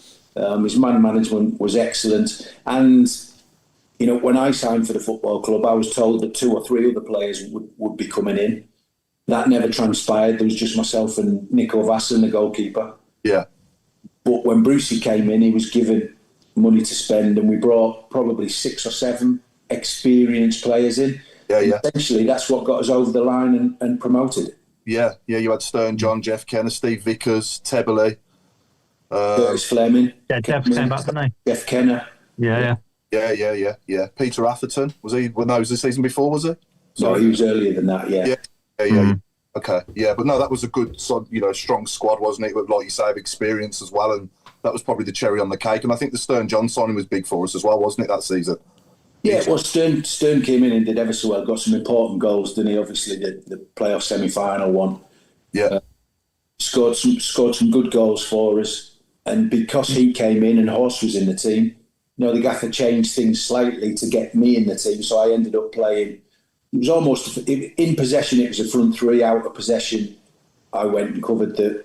His man management was excellent. And when I signed for the football club, I was told that 2 or 3 other players would be coming in. That never transpired. There was just myself and Nico Vasson, the goalkeeper. Yeah. But when Brucey came in, he was given money to spend, and we brought probably 6 or 7 experienced players in. Yeah, yeah. Essentially, that's what got us over the line and promoted. Yeah, yeah. You had Stern, John, Jeff Kenner, Steve Vickers, Teberley. Curtis Fleming. Yeah, Jeff came back, didn't he? Jeff Kenner. Yeah. Yeah. Peter Atherton. Was he? Well, no, it was the season before, was it? No, he was earlier than that, yeah. Yeah. Okay, yeah, but no, that was a good, strong squad, wasn't it? With, like you say, of experience as well, and that was probably the cherry on the cake. And I think the Stern John signing was big for us as well, wasn't it, that season? Yeah, well, Stern came in and did ever so well, got some important goals, didn't he? Obviously, the playoff semi-final one. Yeah. Scored some good goals for us. And because he came in and Horst was in the team, the gaffer changed things slightly to get me in the team. So I ended up playing. It was almost in possession. It was a front 3. Out of possession, I went and covered the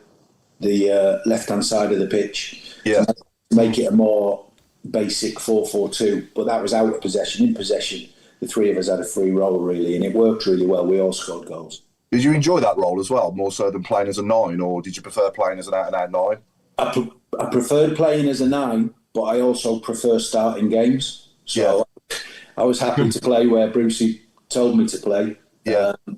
left-hand side of the pitch. Yeah, to make it a more basic 4-4-2. But that was out of possession. In possession, the 3 of us had a free role really, and it worked really well. We all scored goals. Did you enjoy that role as well, more so than playing as a 9, or did you prefer playing as an out-and-out 9? I preferred playing as a 9, but I also prefer starting games. So I was happy to play where Brucey told me to play,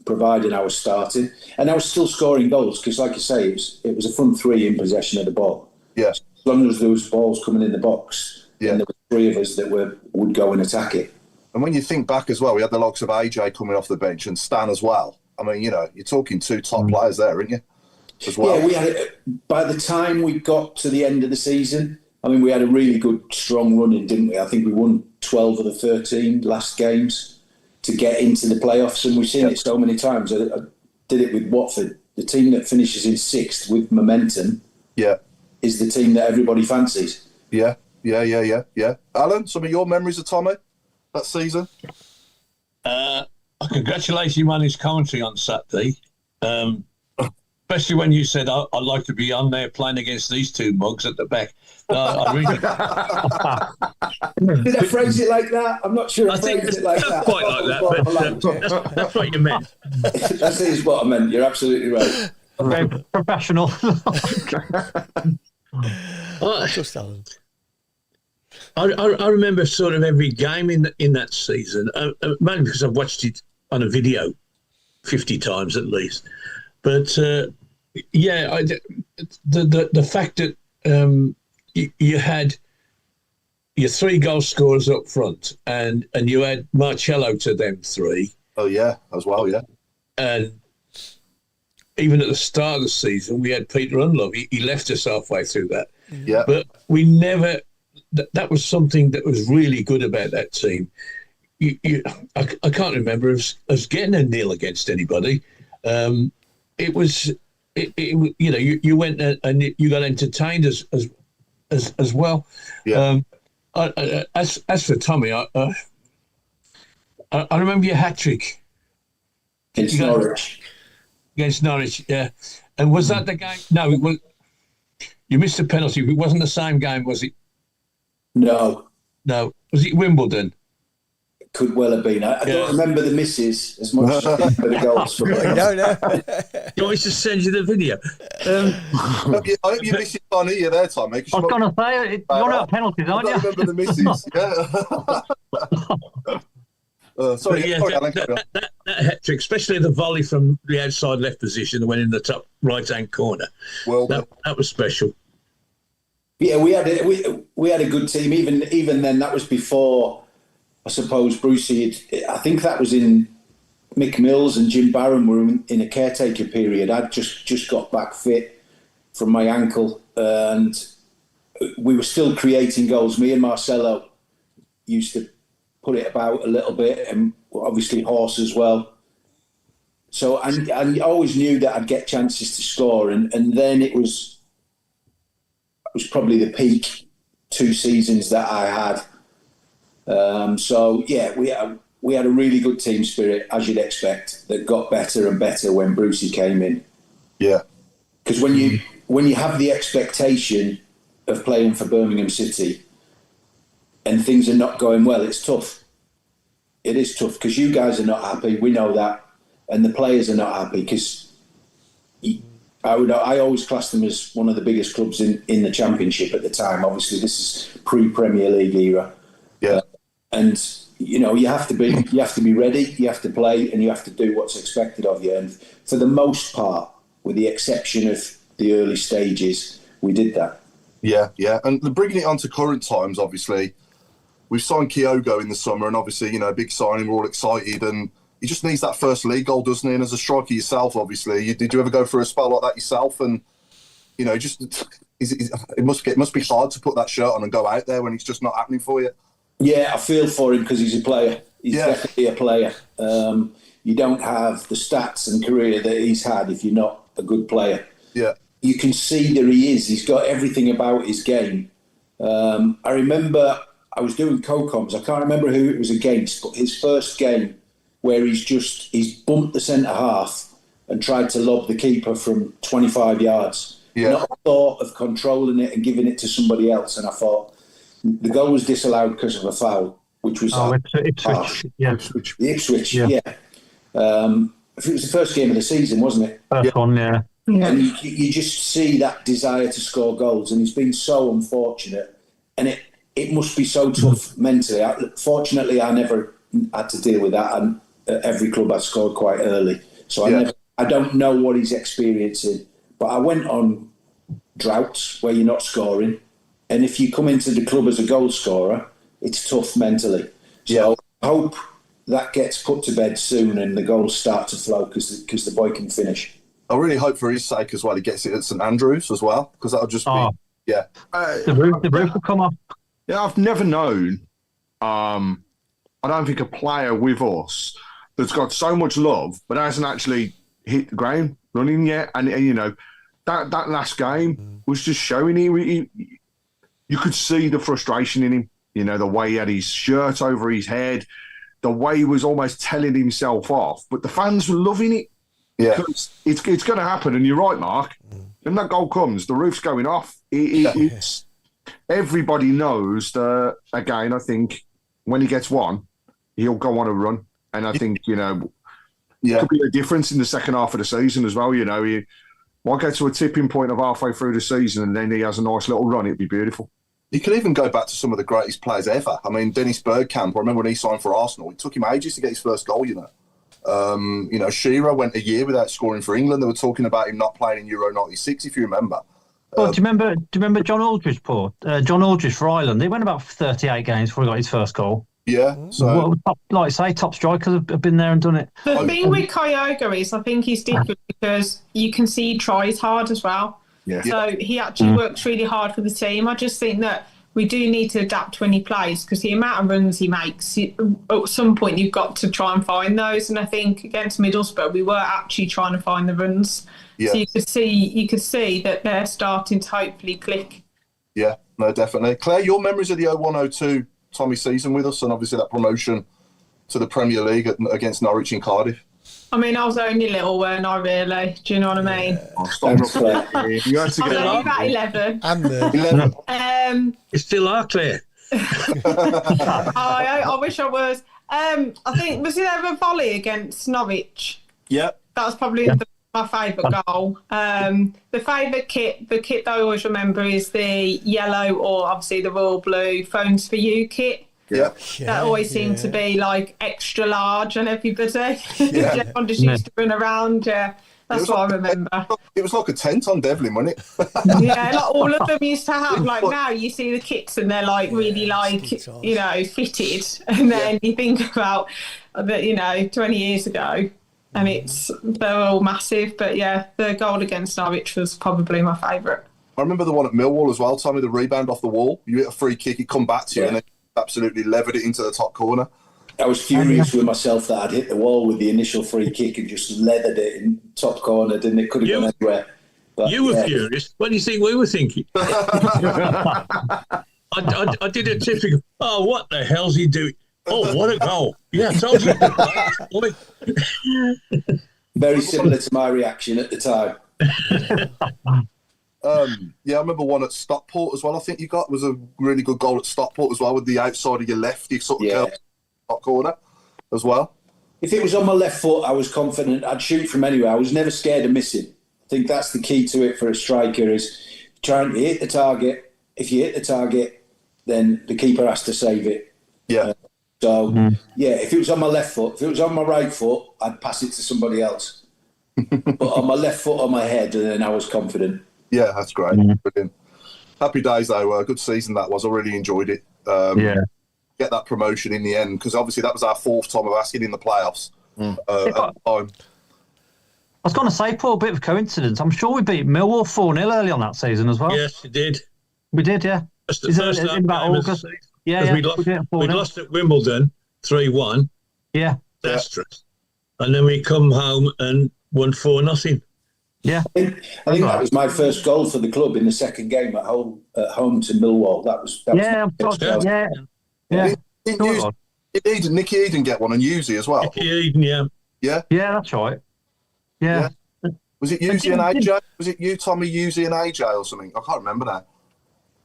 providing I was starting. And I was still scoring goals because, like you say, it was a front 3 in possession of the ball. Yeah. As long as there was balls coming in the box, and there were 3 of us that would go and attack it. And when you think back as well, we had the likes of AJ coming off the bench and Stan as well. I mean, you're talking 2 top players there, aren't you? as well. Yeah, we had it. By the time we got to the end of the season, I mean, we had a really good, strong run in, didn't we? I think we won 12 of the 13 last games to get into the playoffs, and we've seen it so many times. I did it with Watford. The team that finishes in 6th with momentum is the team that everybody fancies. Yeah. Alan, some of your memories of Tommy that season? I congratulate him on his commentary on Saturday. Especially when you said, I'd like to be on there playing against these two mugs at the back. I really... Did I phrase it like that? I'm not sure I phrased it like that. Quite like that, but that's what you meant. That is what I meant. You're absolutely right. Very professional. Just Alan. I remember sort of every game in that season, mainly because I've watched it on a video 50 times at least. But the fact that you had your 3 goal scorers up front, and you had Marcello to them 3. Oh yeah, as well, yeah. And even at the start of the season, we had Peter Unlove. He left us halfway through that. Yeah, but we never. That was something that was really good about that team. I can't remember us getting a nil against anybody. It was, you went and you got entertained as well. Yeah. As for Tommy, I remember your hat trick Against Norwich. Against Norwich, yeah. And was that the game? No, it was. You missed a penalty. It wasn't the same game, was it? No. Was it Wimbledon? It could well have been. I don't remember the misses as much as I remember the goals. No. You want me to send you the video? I hope you missed it on here there, Tommy. I was going to say, you're not penalties, aren't you? I remember the misses. That hat trick, especially the volley from the outside left position that went in the top right-hand corner. Well, that was special. Yeah, we had a good team. Even then, that was before, I suppose, Brucey. I think that was in Mick Mills and Jim Barron were in a caretaker period. I'd just got back fit from my ankle, and we were still creating goals. Me and Marcelo used to put it about a little bit, and obviously Horse as well. So I always knew that I'd get chances to score, and then it was probably the peak 2 seasons that I had. So yeah, we had a really good team spirit, as you'd expect, that got better and better when Brucey came in. Yeah, because when you have the expectation of playing for Birmingham City and things are not going well, it's tough. It is tough because you guys are not happy. We know that, and the players are not happy because I always classed them as one of the biggest clubs in the Championship at the time. Obviously, this is pre-Premier League era. Yeah, and you have to be ready. You have to play, and you have to do what's expected of you. And for the most part, with the exception of the early stages, we did that. Yeah. And bringing it on to current times, obviously, we've signed Kyogo in the summer, and obviously, big signing. We're all excited, and he just needs that first league goal, doesn't he? And as a striker yourself, obviously, did you ever go through a spell like that yourself? And it must be hard to put that shirt on and go out there when it's just not happening for you. Yeah, I feel for him because he's a player. He's definitely a player. You don't have the stats and career that he's had if you're not a good player. Yeah, you can see that he is. He's got everything about his game. I remember I was doing co-coms. I can't remember who it was against, but his first game where he's bumped the centre half and tried to lob the keeper from 25 yards. Yeah. Not a thought of controlling it and giving it to somebody else. And I thought the goal was disallowed because of a foul, which was Ipswich. Ipswich, yeah. It was the first game of the season, wasn't it? First one, yeah. And you just see that desire to score goals, and he's been so unfortunate, and it must be so tough mentally. Fortunately, I never had to deal with that, and at every club I scored quite early, so I don't know what he's experiencing. But I went on droughts where you're not scoring, and if you come into the club as a goal scorer, it's tough mentally. So I hope that gets put to bed soon and the goals start to flow because the boy can finish. I really hope for his sake as well he gets it at St Andrews as well, because that'll just be, yeah. The roof will come off. Yeah, I've never known, I don't think a player with us that's got so much love but hasn't actually hit the ground running yet. And you know, that last game was just showing you could see the frustration in him. You know, the way he had his shirt over his head, the way he was almost telling himself off. But the fans were loving it. Yeah. Because it's going to happen. And you're right, Mark. When that goal comes, the roof's going off. It's everybody knows that, again, I think when he gets one, he'll go on a run. And I think, you know, could be a difference in the second half of the season as well. You know, he might get to a tipping point of halfway through the season and then he has a nice little run. It'd be beautiful. You can even go back to some of the greatest players ever. I mean, Dennis Bergkamp, I remember when he signed for Arsenal, it took him ages to get his first goal, you know. You know, Shearer went a year without scoring for England. They were talking about him not playing in Euro 96, if you remember. Well, do you remember John Aldridge, Paul? John Aldridge for Ireland. He went about 38 games before he got his first goal. Yeah. So, top strikers have been there and done it. The thing with Kyogo is I think he's different because you can see he tries hard as well. Yeah. So he actually works really hard for the team. I just think that we do need to adapt when he plays because the amount of runs he makes, at some point you've got to try and find those. And I think against Middlesbrough, we were actually trying to find the runs. Yeah. So you could see that they're starting to hopefully click. Yeah, no, definitely. Claire, your memories of the 01-02 Tommy season with us and obviously that promotion to the Premier League against Norwich in Cardiff. I mean, I was only little, weren't I, really? Do you know what I mean? You had to I was get only about 11. I'm there. You still are, Claire. I wish I was. I think, was it ever a volley against Norwich? Yeah. That was probably my favourite goal. The favourite kit that I always remember is the yellow or obviously the royal blue Phones for You kit. Yeah. That always seemed to be like extra large on everybody. Everyone just used to run around. Yeah, that's what I remember. It was like a tent on Devlin, wasn't it? Yeah, like all of them used to have. Like now, you see the kits and they're like really like fitted, and then you think about that 20 years ago, and they're all massive. But yeah, the goal against Norwich was probably my favourite. I remember the one at Millwall as well. Tommy, the rebound off the wall. You hit a free kick, it come back to you, and then absolutely levered it into the top corner. I was furious with myself that I'd hit the wall with the initial free kick and just leathered it in top corner, didn't it? Could have gone anywhere. But, you were furious. What do you think we were thinking? I did a typical, what the hell's he doing? Oh, what a goal. Yeah, I told you. Very similar to my reaction at the time. I remember one at Stockport as well. I think you got was a really good goal at Stockport as well with the outside of your left. You sort of curled top corner as well. If it was on my left foot, I was confident I'd shoot from anywhere. I was never scared of missing. I think that's the key to it for a striker is trying to hit the target. If you hit the target, then the keeper has to save it. Yeah. If it was on my left foot, if it was on my right foot, I'd pass it to somebody else. But on my left foot, on my head, and then I was confident. Yeah, that's great. Brilliant. Happy days, though. Good season that was. I really enjoyed it. Get that promotion in the end, because obviously that was our fourth time of asking in the playoffs. At the time. I was going to say, Paul, a bit of a coincidence. I'm sure we beat Millwall 4-0 early on that season as well. Yes, you did. We did, yeah. That's the first in about August. We lost at Wimbledon 3-1. Yeah. Disastrous. And then we come home and won 4-0. Yeah, I think that was my first goal for the club in the second game at home to Millwall. That was Did Nicky Eden get one and Yuzi as well? Nicky Eden, yeah, that's right. Yeah. Was it Yuzi and AJ? Was it you, Tommy, Yuzi and AJ or something? I can't remember now.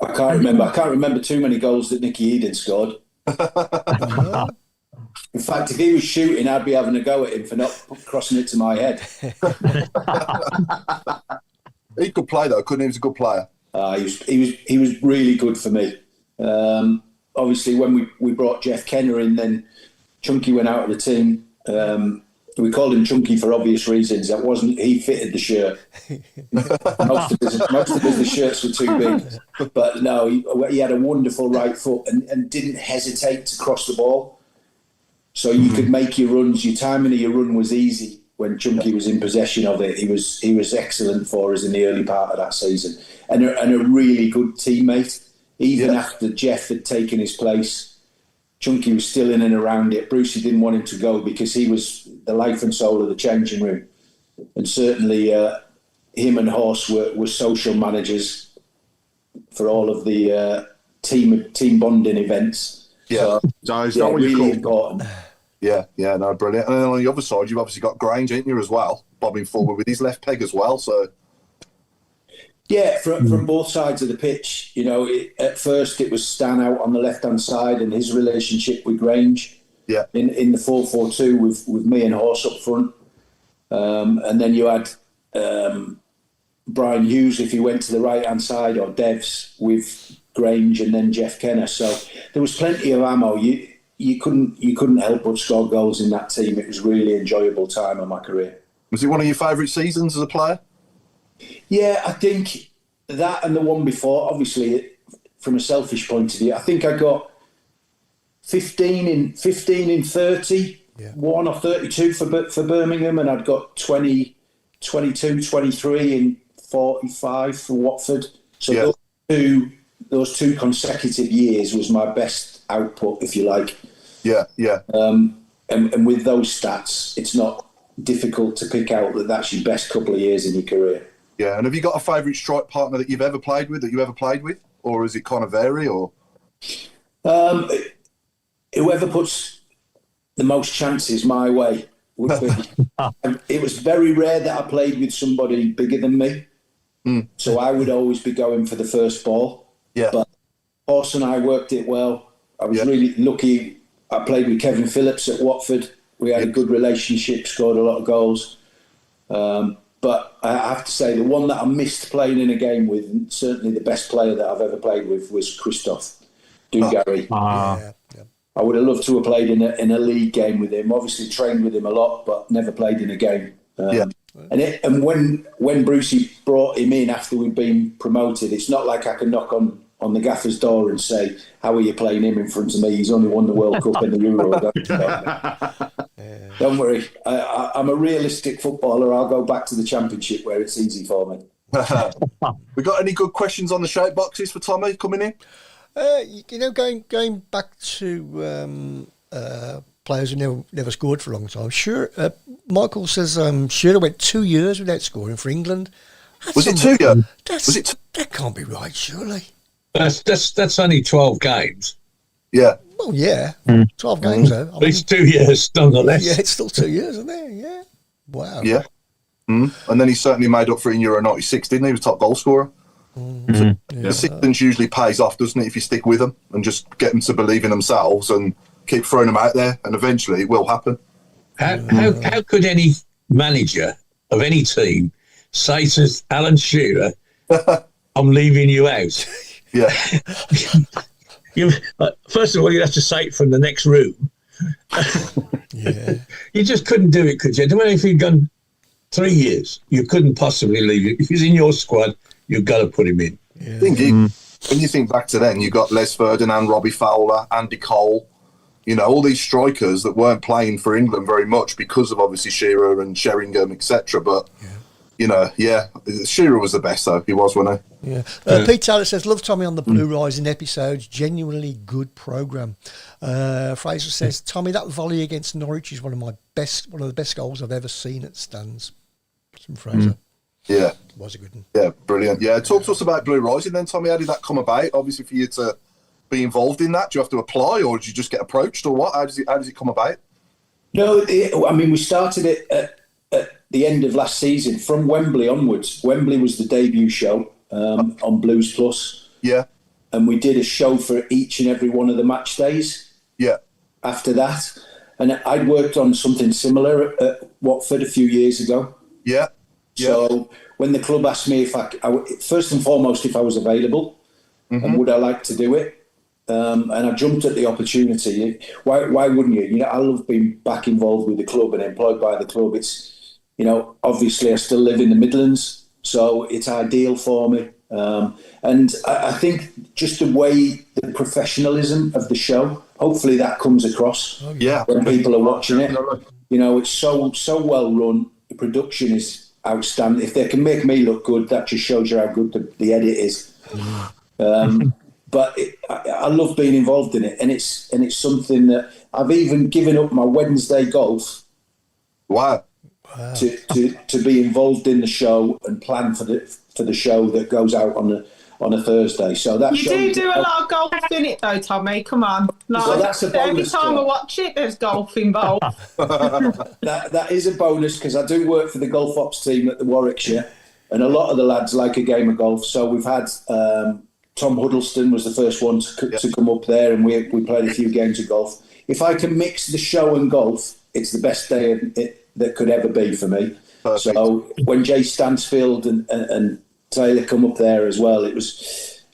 I can't remember too many goals that Nicky Eden scored. In fact, if he was shooting, I'd be having a go at him for not crossing it to my head. He could play though, couldn't he? He was a good player. He was really good for me. Obviously, when we brought Jeff Kenner in, then Chunky went out of the team. We called him Chunky for obvious reasons. He fitted the shirt. Most of the shirts were too big. But no, he had a wonderful right foot and didn't hesitate to cross the ball. So you could make your runs. Your timing of your run was easy. when Chunky was in possession of it. He was excellent for us in the early part of that season, and a really good teammate. Even after Jeff had taken his place, Chunky was still in and around it. Brucey didn't want him to go because he was the life and soul of the changing room, and certainly him and Horse were social managers for all of the team bonding events. Yeah, so is that what you really call important. Yeah, no, brilliant. And then on the other side, you've obviously got Grange, ain't you, as well, bobbing forward with his left peg as well. So, yeah, from both sides of the pitch. At first it was Stan out on the left-hand side and his relationship with Grange. Yeah. In the 4-4-2 with me and Horse up front. And then you had Brian Hughes if he went to the right-hand side, or Devs with Grange and then Jeff Kenner. So there was plenty of ammo. You couldn't help but score goals in that team. It was a really enjoyable time of my career. Was it one of your favourite seasons as a player? Yeah, I think that and the one before, obviously, from a selfish point of view, I think I got 15 in 30, 1 or 32 for Birmingham, and I'd got 20, 22, 23 in 45 for Watford. So those two consecutive years was my best output, if you like. Yeah. And with those stats, it's not difficult to pick out that that's your best couple of years in your career. Yeah, and have you got a favourite strike partner that you've ever played with, or is it kind of vary, or? Whoever puts the most chances my way would be. It was very rare that I played with somebody bigger than me, so I would always be going for the first ball. Yeah. But Horse and I worked it well. I was really lucky. I played with Kevin Phillips at Watford. We had a good relationship, scored a lot of goals. But I have to say, the one that I missed playing in a game with, and certainly the best player that I've ever played with, was Christoph Dugary. I would have loved to have played in a league game with him. Obviously trained with him a lot, but never played in a game. And when Brucey brought him in after we'd been promoted, it's not like I can knock on the gaffer's door and say, how are you playing him in front of me? He's only won the World Cup and the Euro. Don't worry. I'm a realistic footballer. I'll go back to the Championship where it's easy for me. We got any good questions on the shout boxes for Tommy coming in? Going back to players who never scored for a long time. Sure, Michael says Shearer went 2 years without scoring for England. Was it 2 years? That can't be right, surely. That's only 12 games. Yeah. Well, yeah, 12 games though. But it's 2 years nonetheless. Yeah, it's still 2 years, isn't it? Yeah. Wow. Yeah. And then he certainly made up for it in Euro 96, didn't he? He was top goal scorer. So persistence usually pays off, doesn't it, if you stick with them and just get them to believe in themselves and keep throwing them out there, and eventually it will happen. How could any manager of any team say to Alan Shearer, I'm leaving you out? Yeah. First of all, you'd have to say it from the next room. You just couldn't do it, could you? I mean, if you'd gone 3 years, you couldn't possibly leave it. If he's in your squad, you've got to put him in. When you think back to then, you got Les Ferdinand, Robbie Fowler, Andy Cole, all these strikers that weren't playing for England very much because of obviously Shearer and Sheringham, etc. But Shearer was the best though. He was, wasn't he? Yeah. Pete Taylor says, love Tommy on the Blue Rising episodes. Genuinely good programme. Fraser says, Tommy, that volley against Norwich is one of the best goals I've ever seen at stands. From Fraser. Yeah. It was a good one. Yeah, brilliant. Yeah, talk to us about Blue Rising then, Tommy. How did that come about? Obviously, for you to be involved in that, do you have to apply, or did you just get approached, or what? How does it come about? No, we started it at the end of last season. From Wembley onwards. Wembley was the debut show on Blues Plus. Yeah. And we did a show for each and every one of the match days. Yeah. After that. And I'd worked on something similar at Watford a few years ago. Yeah. So when the club asked me if I first and foremost, if I was available and would I like to do it, and I jumped at the opportunity. Why wouldn't you? I love being back involved with the club and employed by the club. It's, obviously I still live in the Midlands, so it's ideal for me. And I think just the way, the professionalism of the show, hopefully that comes across when people are watching it. You know, it's so well run. The production is outstanding. If they can make me look good, that just shows you how good the edit is. But I love being involved in it, and it's something that I've even given up my Wednesday golf. Wow. To be involved in the show and plan for the show that goes out on a Thursday. So that you do a lot of golf in it though, Tommy. Come on. Like, so that's a bonus. Every time I watch it, there's golf involved. that is a bonus because I do work for the golf ops team at the Warwickshire, and a lot of the lads like a game of golf. So we've had Tom Huddleston was the first one to come up there, and we played a few games of golf. If I can mix the show and golf, it's the best day that could ever be for me. Perfect. So when Jay Stansfield and Taylor come up there as well, it was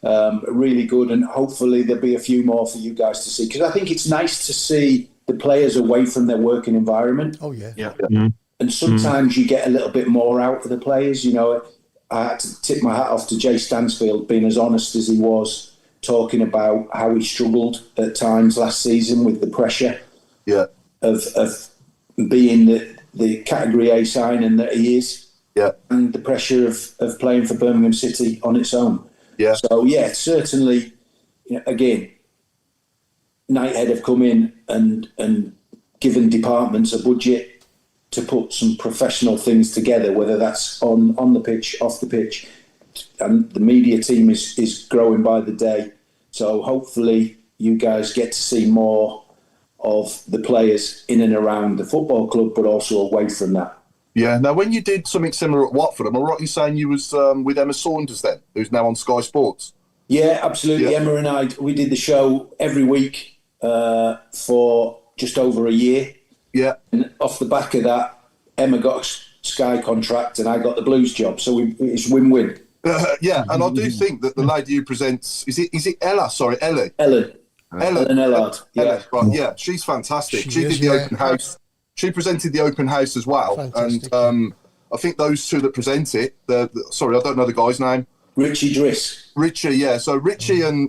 really good, and hopefully there'll be a few more for you guys to see, because I think it's nice to see the players away from their working environment. Oh yeah. Mm-hmm. And sometimes you get a little bit more out of the players. You know, I had to tip my hat off to Jay Stansfield, being as honest as he was, talking about how he struggled at times last season with the pressure of being the Category A signing that he is. Yeah, and the pressure of playing for Birmingham City on its own. Yeah. So yeah, certainly. Again, Knighthead have come in and given departments a budget to put some professional things together, whether that's on the pitch, off the pitch, and the media team is growing by the day. So hopefully you guys get to see more of the players in and around the football club, but also away from that. Yeah. Now, when you did something similar at Watford, am I right in saying you was with Emma Saunders then, who's now on Sky Sports? Yeah, absolutely. Yeah. Emma and we did the show every week for just over a year. Yeah. And off the back of that, Emma got a Sky contract and I got the Blues job. So it's win-win. Yeah, and I do think that the lady who presents, is it Ella? Sorry, Ellie. Ellen Ellard. Yeah. Right, yeah, she's fantastic. She did the open house. She presented the open house as well. Fantastic. And I think those two that present it, sorry, I don't know the guy's name. Richie Driss. Richie, yeah. So Richie and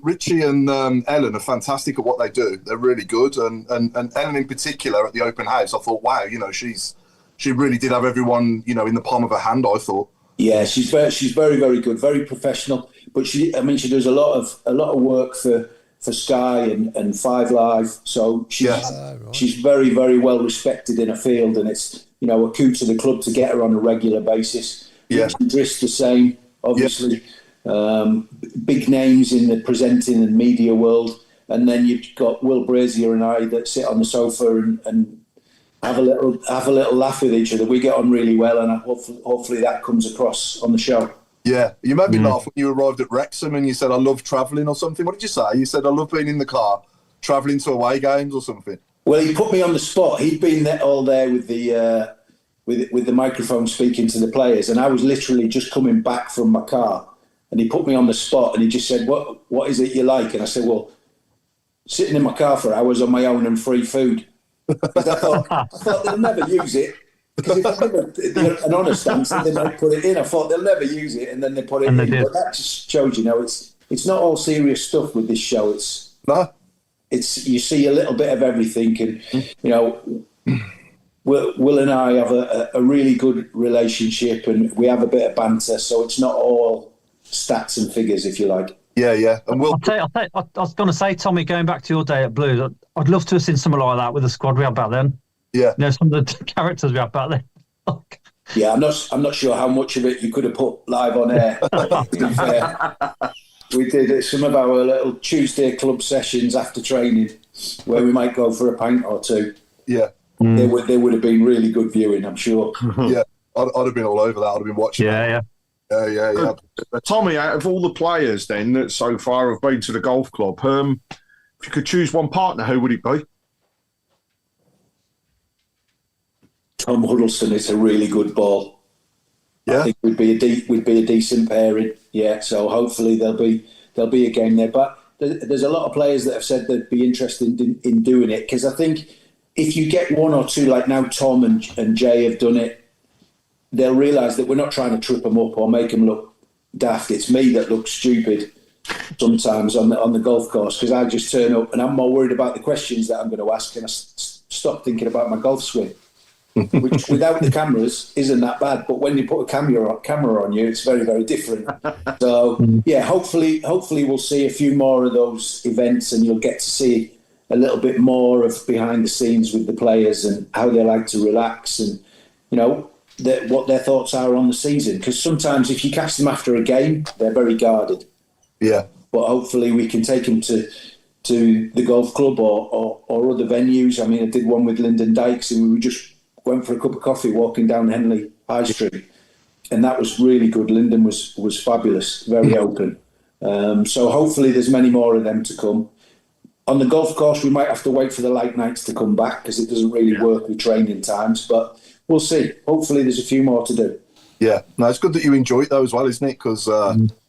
Ellen are fantastic at what they do. They're really good. And Ellen in particular at the open house, I thought, wow, she really did have everyone, in the palm of her hand, I thought. Yeah, she's very, very good, very professional. But she does a lot of work for Sky and Five Live. So she's very, very well respected in her field, and it's a coup to the club to get her on a regular basis. Yeah, Driss the same, obviously. Yeah. Big names in the presenting and media world, and then you've got Will Brazier and I that sit on the sofa and have a little laugh with each other. We get on really well, and hopefully that comes across on the show. Yeah, you made me laugh when you arrived at Wrexham and you said, I love travelling or something. What did you say? You said, I love being in the car, travelling to away games or something. Well, he put me on the spot. He'd been there all there with the with the microphone speaking to the players, and I was literally just coming back from my car, and he put me on the spot and he just said, what is it you like? And I said, well, sitting in my car for hours on my own and free food. I thought they'll never use it. Because if I never an honest answer, they might put it in. I thought they'll never use it, and then they put it in. But that just shows it's not all serious stuff with this show. It's you see a little bit of everything, and Will and I have a really good relationship, and we have a bit of banter. So it's not all stats and figures, if you like. Yeah. And I was going to say, Tommy, going back to your day at Blues, I'd love to have seen something like that with the squad we had back then. Yeah, some of the characters we had back then. Yeah, I'm not sure how much of it you could have put live on air. To be fair, we did some of our little Tuesday club sessions after training, where we might go for a pint or two. Yeah, they would have been really good viewing, I'm sure. Yeah, I'd have been all over that. I'd have been watching. Yeah. Tommy, out of all the players then that so far have been to the golf club, if you could choose one partner, who would it be? Tom Huddleston is a really good ball. Yeah, I think we'd be a decent pairing. Yeah, so hopefully there'll be a game there. But there's a lot of players that have said they'd be interested in doing it, because I think if you get one or two, like now Tom and Jay have done it, they'll realise that we're not trying to trip them up or make them look daft. It's me that looks stupid sometimes on the golf course, because I just turn up and I'm more worried about the questions that I'm going to ask, and I stop thinking about my golf swing. which without the cameras isn't that bad. But when you put a camera on you, it's very, very different. So yeah, hopefully we'll see a few more of those events, and you'll get to see a little bit more of behind the scenes with the players and how they like to relax, and what their thoughts are on the season. Because sometimes if you catch them after a game, they're very guarded. Yeah. But hopefully we can take them to the golf club or other venues. I mean, I did one with Lyndon Dykes, and we just went for a cup of coffee walking down Henley High Street, and that was really good. Lyndon was fabulous, very open. So hopefully there's many more of them to come. On the golf course, we might have to wait for the late nights to come back because it doesn't really work with training times, but we'll see. Hopefully there's a few more to do. Yeah, no, it's good that you enjoy it though as well, isn't it? Because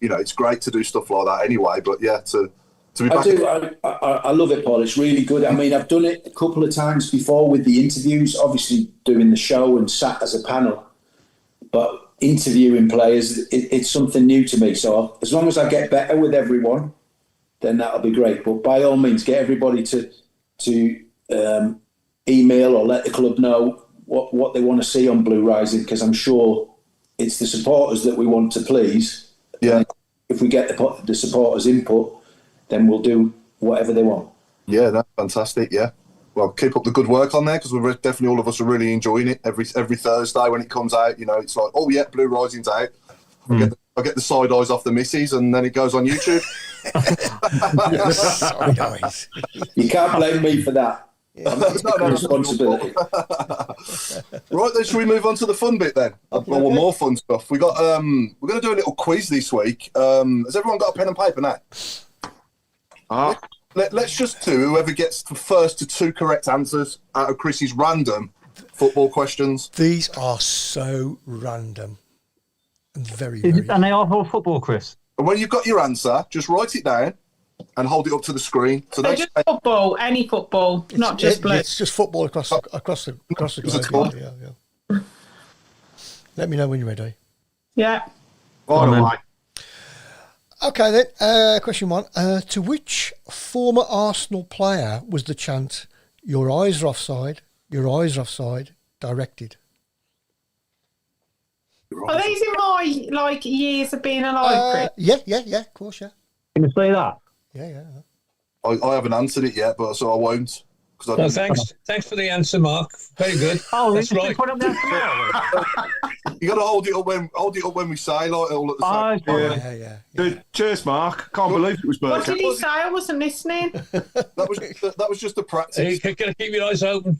it's great to do stuff like that anyway. But yeah, to be back. I love it, Paul. It's really good. I mean, I've done it a couple of times before with the interviews. Obviously, doing the show and sat as a panel, but interviewing players, it's something new to me. So as long as I get better with everyone, then that'll be great. But by all means, get everybody to email or let the club know what they want to see on Blue Rising, because I'm sure it's the supporters that we want to please. Yeah. If we get the supporters' input, then we'll do whatever they want. Yeah, that's fantastic. Yeah. Well, keep up the good work on there, because we're definitely, all of us are really enjoying it every Thursday when it comes out. It's like, oh yeah, Blue Rising's out. I get the side eyes off the missus, and then it goes on YouTube. Side eyes. You can't blame me for that. I'm not taking responsibility. Right then, shall we move on to the fun bit then? Well, more fun stuff. We're going to do a little quiz this week. Has everyone got a pen and paper now? Let's just do whoever gets the first to 2 correct answers out of Chris's random football questions. These are so random and very, very. And they are all football, Chris. And when you've got your answer, just write it down and hold it up to the screen. So just football, any football, not just blue. It's just football across the globe. Yeah. Let me know when you're ready. Yeah. Okay then. Question 1: to which former Arsenal player was the chant "Your eyes are offside, your eyes are offside" directed? Are these in my years of being alive, Chris? Yeah. Of course, yeah. Can you say that? Yeah. I haven't answered it yet, but so I won't. Thanks for the answer, Mark. Very good. Oh, that's right. Put up the answer. You got to hold it up when we say like all at the same. Yeah. Good. Cheers, Mark. Can't believe it was Burke. What did he say? I wasn't listening. That was just a practice. Hey, gotta keep your eyes open.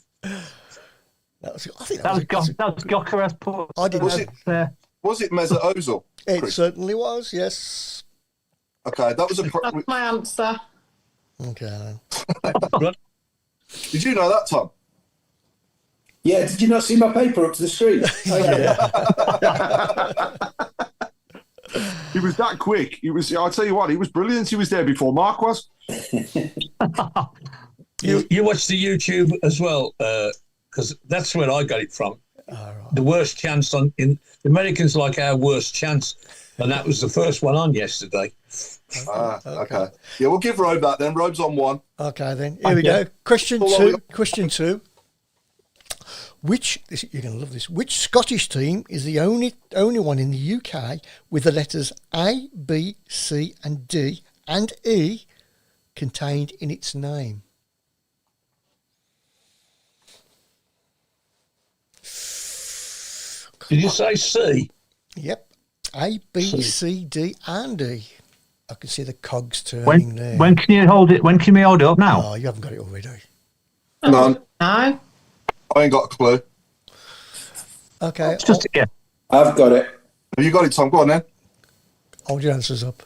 That was Gokaras put. I didn't know. Was it Mesut Ozil? It certainly was. Yes. Okay, that was That's my answer. Okay. Did you know that, Tom? Yeah, did you not see my paper up to the screen? He was that quick. I'll tell you what, he was brilliant. He was there before Mark was. You watched the YouTube as well, because that's where I got it from. Right. The worst chance in the Americans like our worst chance, and that was the first one on yesterday. Okay. Yeah, we'll give Robe that then. Robe's on 1. Okay, then. Here we go. Question 2. You're going to love this. Which Scottish team is the only one in the UK with the letters A, B, C, and D and E contained in its name? Did you say C? Yep. A, B, C, D, and E. I can see the cogs turning there. When can you hold it? When can we hold it up now? Oh, you haven't got it already. None. No. I ain't got a clue. Okay. It's just yeah. I've got it. Have you got it, Tom? Go on then. Hold your answers up.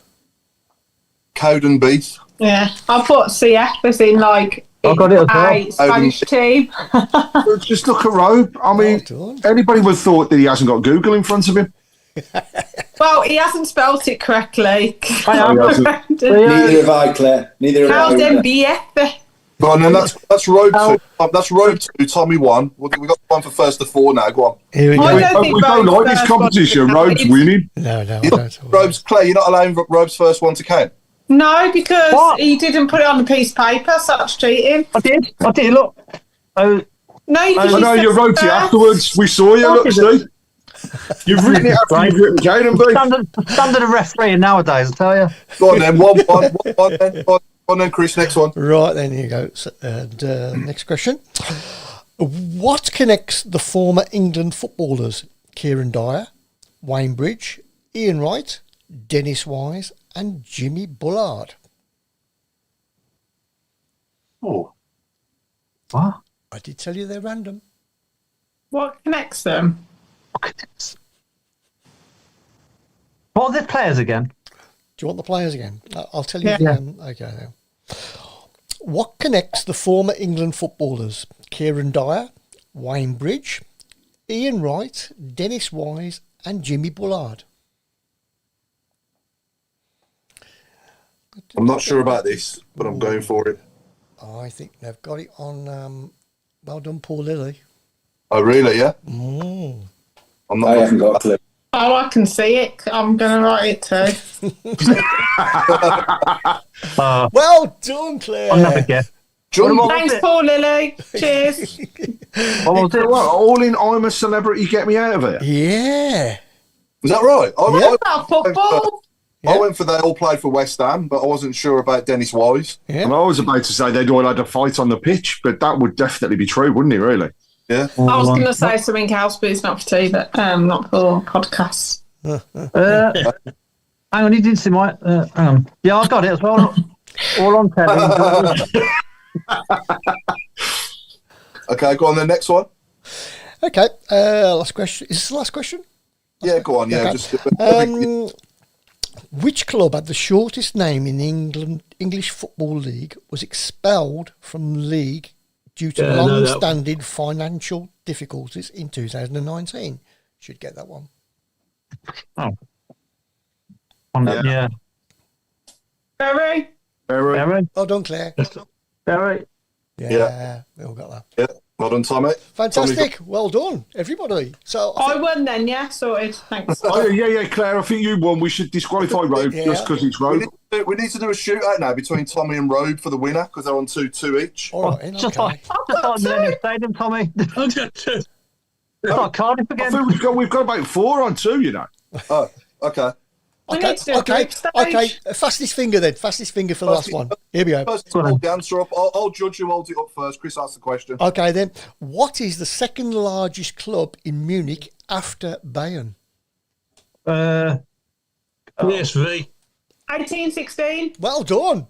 Cowden beat. Yeah, I put CF as in like I got it as well. a Spanish team. Just look at Robe. I mean, anybody would have thought that he hasn't got Google in front of him. Well, he hasn't spelt it correctly. Neither have I, Claire. Neither have I. Cowden BF. Go on then. That's Robe 2. That's Robe 2. Tommy 1. We got 1 for first to 4 now. Go on. Here we go. We don't like this competition. Robe's winning. No, I don't. Robe's Claire. You're not allowing Robe's first one to count. No, because he didn't put it on the piece of paper, so that's cheating. I did. Look. Oh, No, I know you wrote it afterwards. We saw you. Look, see. You've written it after you've written Caden B. Standard of refereeing nowadays, I tell you. Go on then, one then. Go on then, Chris, next one. Right, then here you go. So, next question. What connects the former England footballers Kieran Dyer, Wayne Bridge, Ian Wright, Dennis Wise and Jimmy Bullard? Oh. What? I did tell you they're random. What connects them? What are the players again? Do you want the players again? I'll tell you. Yeah. Okay, now. What connects the former England footballers Kieran Dyer, Wayne Bridge, Ian Wright, Dennis Wise and Jimmy Bullard? I'm not sure about this, but I'm going for it. I think they've got it on. Well done, Paul Lilly. Oh, really? Yeah. I'm not. I haven't got a clue. Oh, I can see it. I'm going to write it too. Well done, Claire. I'll never guess. Thanks, Paul Lily. Cheers. What was it? What, all in I'm a Celebrity, get me out of it? Yeah. Was that right? Yeah. About football. I went for they all played for West Ham, but I wasn't sure about Dennis Wise. Yeah. And I was about to say they'd all had a fight on the pitch, but that would definitely be true, wouldn't it, really? Yeah. I was going to say something else, but it's not for TV, not for podcasts. Hang on, you didn't see my. Hang on. Yeah, I've got it as well. All on telly. Okay, go on the next one. Okay. Last question. Is this the last question? Yeah, go on. Yeah, Okay. just Which club had the shortest name in the English Football League was expelled from the league due to Yeah, I know that long-standing financial difficulties in 2019? Should get that one. Yeah. Barry? Barry? Well done, Claire. Barry? Yeah, we all got that. yeah. Well done, Tommy. Fantastic. Well done, everybody. So I won then, yeah, sorted. Thanks. Oh, yeah, Claire, I think you won. We should disqualify Rogue just because it's Rogue. We need to do a shootout now between Tommy and Robe for the winner because they're on 2-2 each. all right, then, Just okay. like Millennium Stadium, Tommy. I've got two. Oh, Cardiff I again. think we've got about 4 on 2, you know. Oh, okay. We need to do a group stage. Okay. Fastest finger then. Fastest finger for the last one. Here we go. First, hold the answer up. I'll judge who holds it up first. Chris, ask the question. Okay then. What is the second largest club in Munich after Bayern? PSV. 1816. Well done.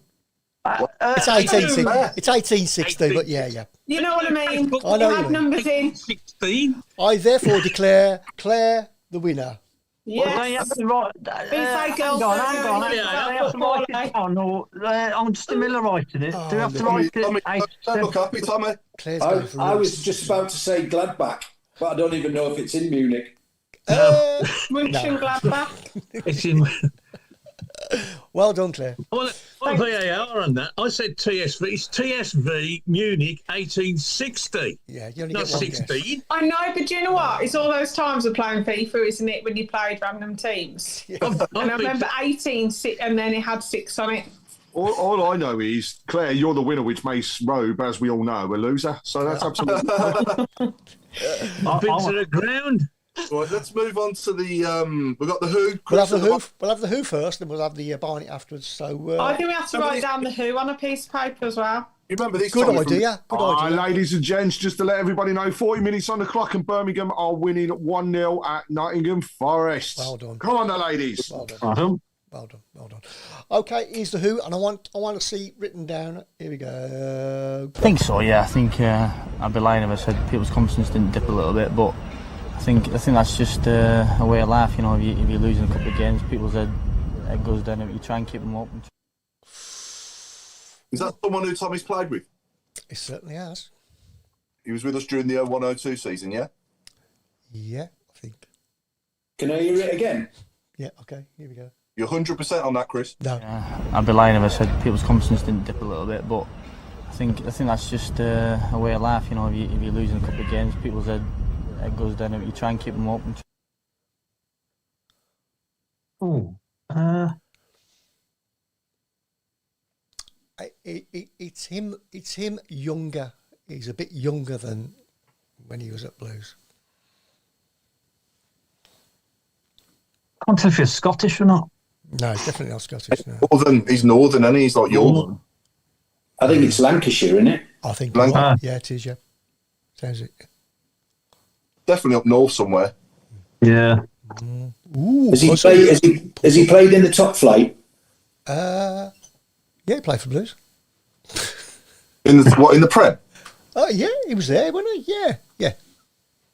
It's 1860. It's 1860, but yeah. You know what I mean? I know You you had mean. numbers in. 16. I therefore declare Claire the winner. Don't you have Yes. to write? Inside girls, Hang on. yeah, Do you have to write it down, or I'm just in the middle of writing it. Do you have to Tommy, write it? don't look happy, Tommy. Claire's going for I was Reese. just about to say Gladbach, but I don't even know if it's in Munich. Mönchengladbach. It's in. Well done, Claire. I want VAR on that. I said TSV. It's TSV Munich 1860. Yeah, you only Not get one guess. 16. I know, but do you know what? It's all those times of playing FIFA, isn't it, when you played random teams? And I remember 18, and then it had 6 on it. All I know is, Claire, you're the winner, which makes Robe, as we all know, a loser. So that's absolutely fine. I've been to the ground. Right, let's move on to the. We've got the Who. We'll have the Chris, Who. We'll have the Who first, and we'll have the Barney afterwards. So I think we have to write down the who on a piece of paper as well. You remember this? good Tommy, from- idea. Good idea. Ladies and gents, just to let everybody know, 40 minutes on the clock and Birmingham are winning 1-0 at Nottingham Forest. Well done. Come on, the ladies. Well done. Adam? Well done. Well done. Okay, here's the Who, and I want to see written down. Here we go. I think so, yeah. I think I'd be lying if I said people's confidence didn't dip a little bit, but I think that's just a way of life. You know, if you're losing a couple of games, people's head goes down. You try and keep them up. Is that someone who Tommy's played with? It certainly has. He was with us during the 01-02 season, yeah? Yeah, I think. Can I hear it again? Yeah. Okay. Here we go. You're 100% on that, Chris. No. I'd be lying if I said people's confidence didn't dip a little bit, but I think that's just a way of life. You know, if you're losing a couple of games, people's head goes down. You try and keep them up. It's him. It's him younger. He's a bit younger than when he was at Blues. I can't tell if you're Scottish or not. No, he's definitely not Scottish. No. He's northern, and he's like yours. I think it's Lancashire, isn't it? I think Lancashire. yeah, it is. Yeah, sounds it. Definitely up north somewhere. Yeah. Ooh, Has he played in the top flight? Yeah, he played for Blues. In the Prem? Oh yeah, he was there, wasn't he? Yeah.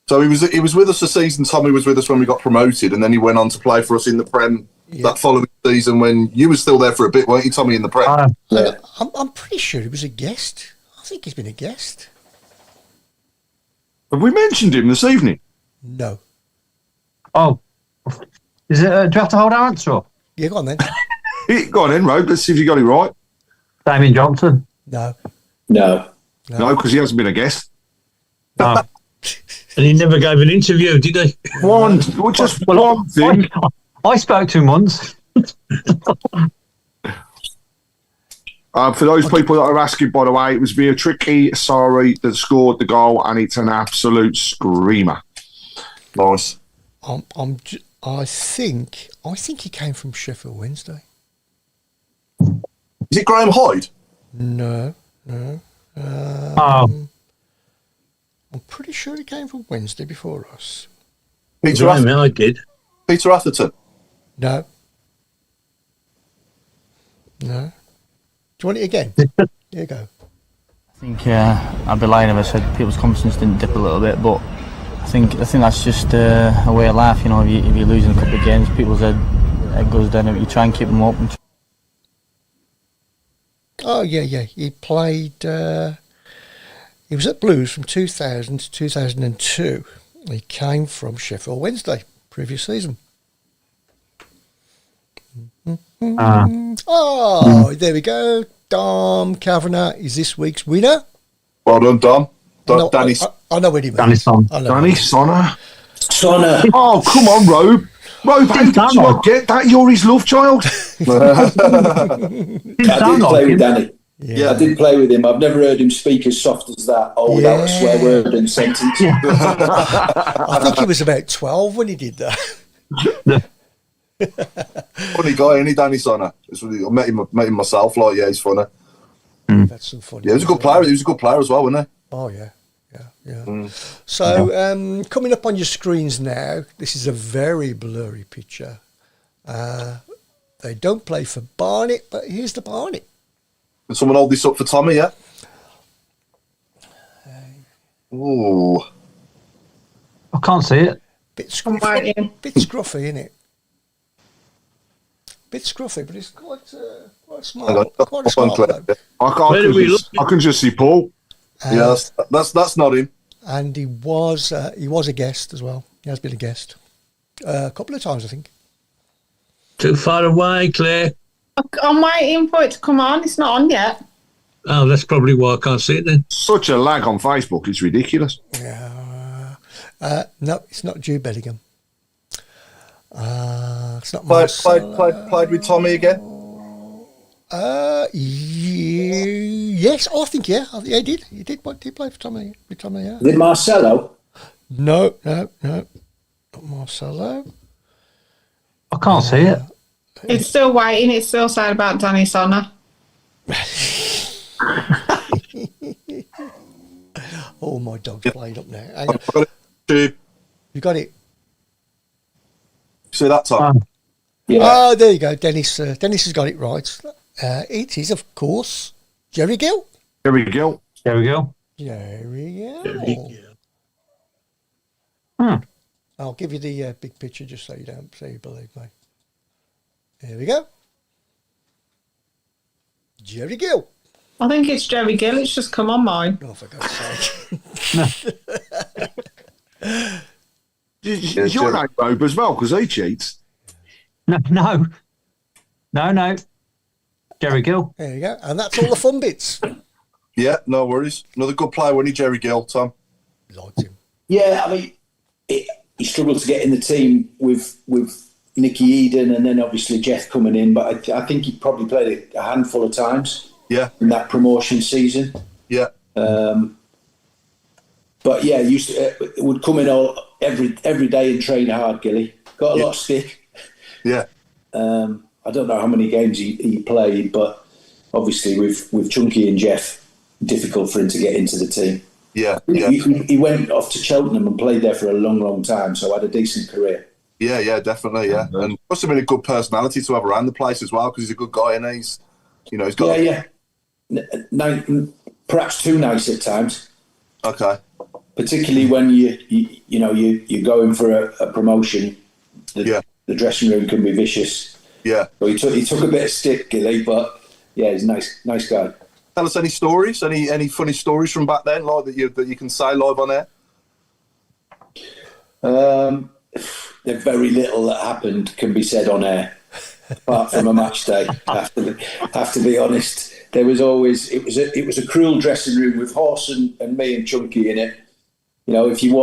So he was with us the season Tommy was with us when we got promoted, and then he went on to play for us in the Prem that following season when you were still there for a bit, weren't you, Tommy, in the Prem? Yeah. I'm pretty sure he was a guest. I think he's been a guest. Have we mentioned him this evening? No. Oh, is it? Do you have to hold our answer up? Yeah, go on then. Go on then, Rogue. Let's see if you got it right. Damien Johnson. No. No. No, because he hasn't been a guest. No. And he never gave an interview, did he? One thing. I spoke to him once. For those people that are asking, by the way, it was Beatrice Sari that scored the goal, and it's an absolute screamer. Nice. I think he came from Sheffield Wednesday. Is it Graham Hyde? No. Oh, I'm pretty sure he came from Wednesday before us. Peter Graham Hyde did. Peter Atherton? No. Do you want it again? Here you go. I think I'd be lying if I said people's confidence didn't dip a little bit, but I think that's just a way of life. You know, if you're losing a couple of games, people's head goes down. You try and keep them up. Oh yeah. He played. He was at Blues from 2000 to 2002. He came from Sheffield Wednesday previous season. Oh, there we go. Dom Kavanagh is this week's winner. Well done, Dom. Danny. I know what he means. Danny Son. Danny Sonner. Sonner. Oh, come on, Robe. Robe, how did you not get that? You're his love child. I did play with Danny. Yeah, I did play with him. I've never heard him speak as soft as that, or without a swear word and sentence. I think he was about 12 when he did that. Funny guy, ain't he, Danny Sonner? I met him myself. Like, yeah, he's funny. That's some funny. Yeah, he was a good player. He was a good player as well, wasn't he? Oh yeah. So coming up on your screens now, this is a very blurry picture. They don't play for Barnet, but here's the Barnet. Can someone hold this up for Tommy? Yeah. Ooh. I can't see it. Bit scruffy, isn't it? Bit scruffy, but it's quite smart. Quite a smart bloke. I can just see Paul. Yeah, that's not him. And he was a guest as well. He has been a guest a couple of times, I think. Too far away, Claire. I'm waiting for it to come on. It's not on yet. Oh, that's probably why I can't see it then. Such a lag on Facebook. It's ridiculous. Yeah. No, it's not Jude Bellingham. It's not Played with Tommy again. Yes, I think yeah, he did. He did play for Tommy. With Tommy, yeah. Is it Marcelo? No, not Marcelo. I can't see it. It's still waiting. It's still saying about Danny Sonner. Oh, my dog's played up now. Hang on. You got it. See that, Tom? Yeah. Oh, there you go. Dennis has got it right. It is, of course, Jerry Gill. Here we go. There we go. Jerry Gill. I'll give you the big picture just so you believe me. There we go. Jerry Gill. I think it's Jerry Gill. It's just come on mine. Oh, for God's sake. Is your name Robe as well? Because he cheats. No. Jerry Gill. There you go. And that's all the fun bits. Yeah, no worries. Another good player, wasn't he, Jerry Gill, Tom? Liked him. Yeah, I mean, he struggled to get in the team with Nicky Eden and then obviously Jeff coming in, but I think he probably played a handful of times. Yeah. In that promotion season. Yeah. But yeah, would come in every day and train hard. Gilly got a lot of stick. Yeah. I don't know how many games he played, but obviously with Chunky and Jeff, difficult for him to get into the team. Yeah. He went off to Cheltenham and played there for a long, long time, so had a decent career. Yeah, definitely, yeah. And must have been a good personality to have around the place as well, because he's a good guy, and he's got... Yeah. Perhaps too nice at times. Okay. Particularly when you're going for a promotion. The dressing room can be vicious. Yeah. So he took a bit of stick, Gilly, but yeah, he's a nice guy. Tell us any stories, any funny stories from back then, like that you can say live on air. There's very little that happened can be said on air, apart from a match day. Have to be honest. There was always it was a cruel dressing room with Horse and me and Chunky in it. If you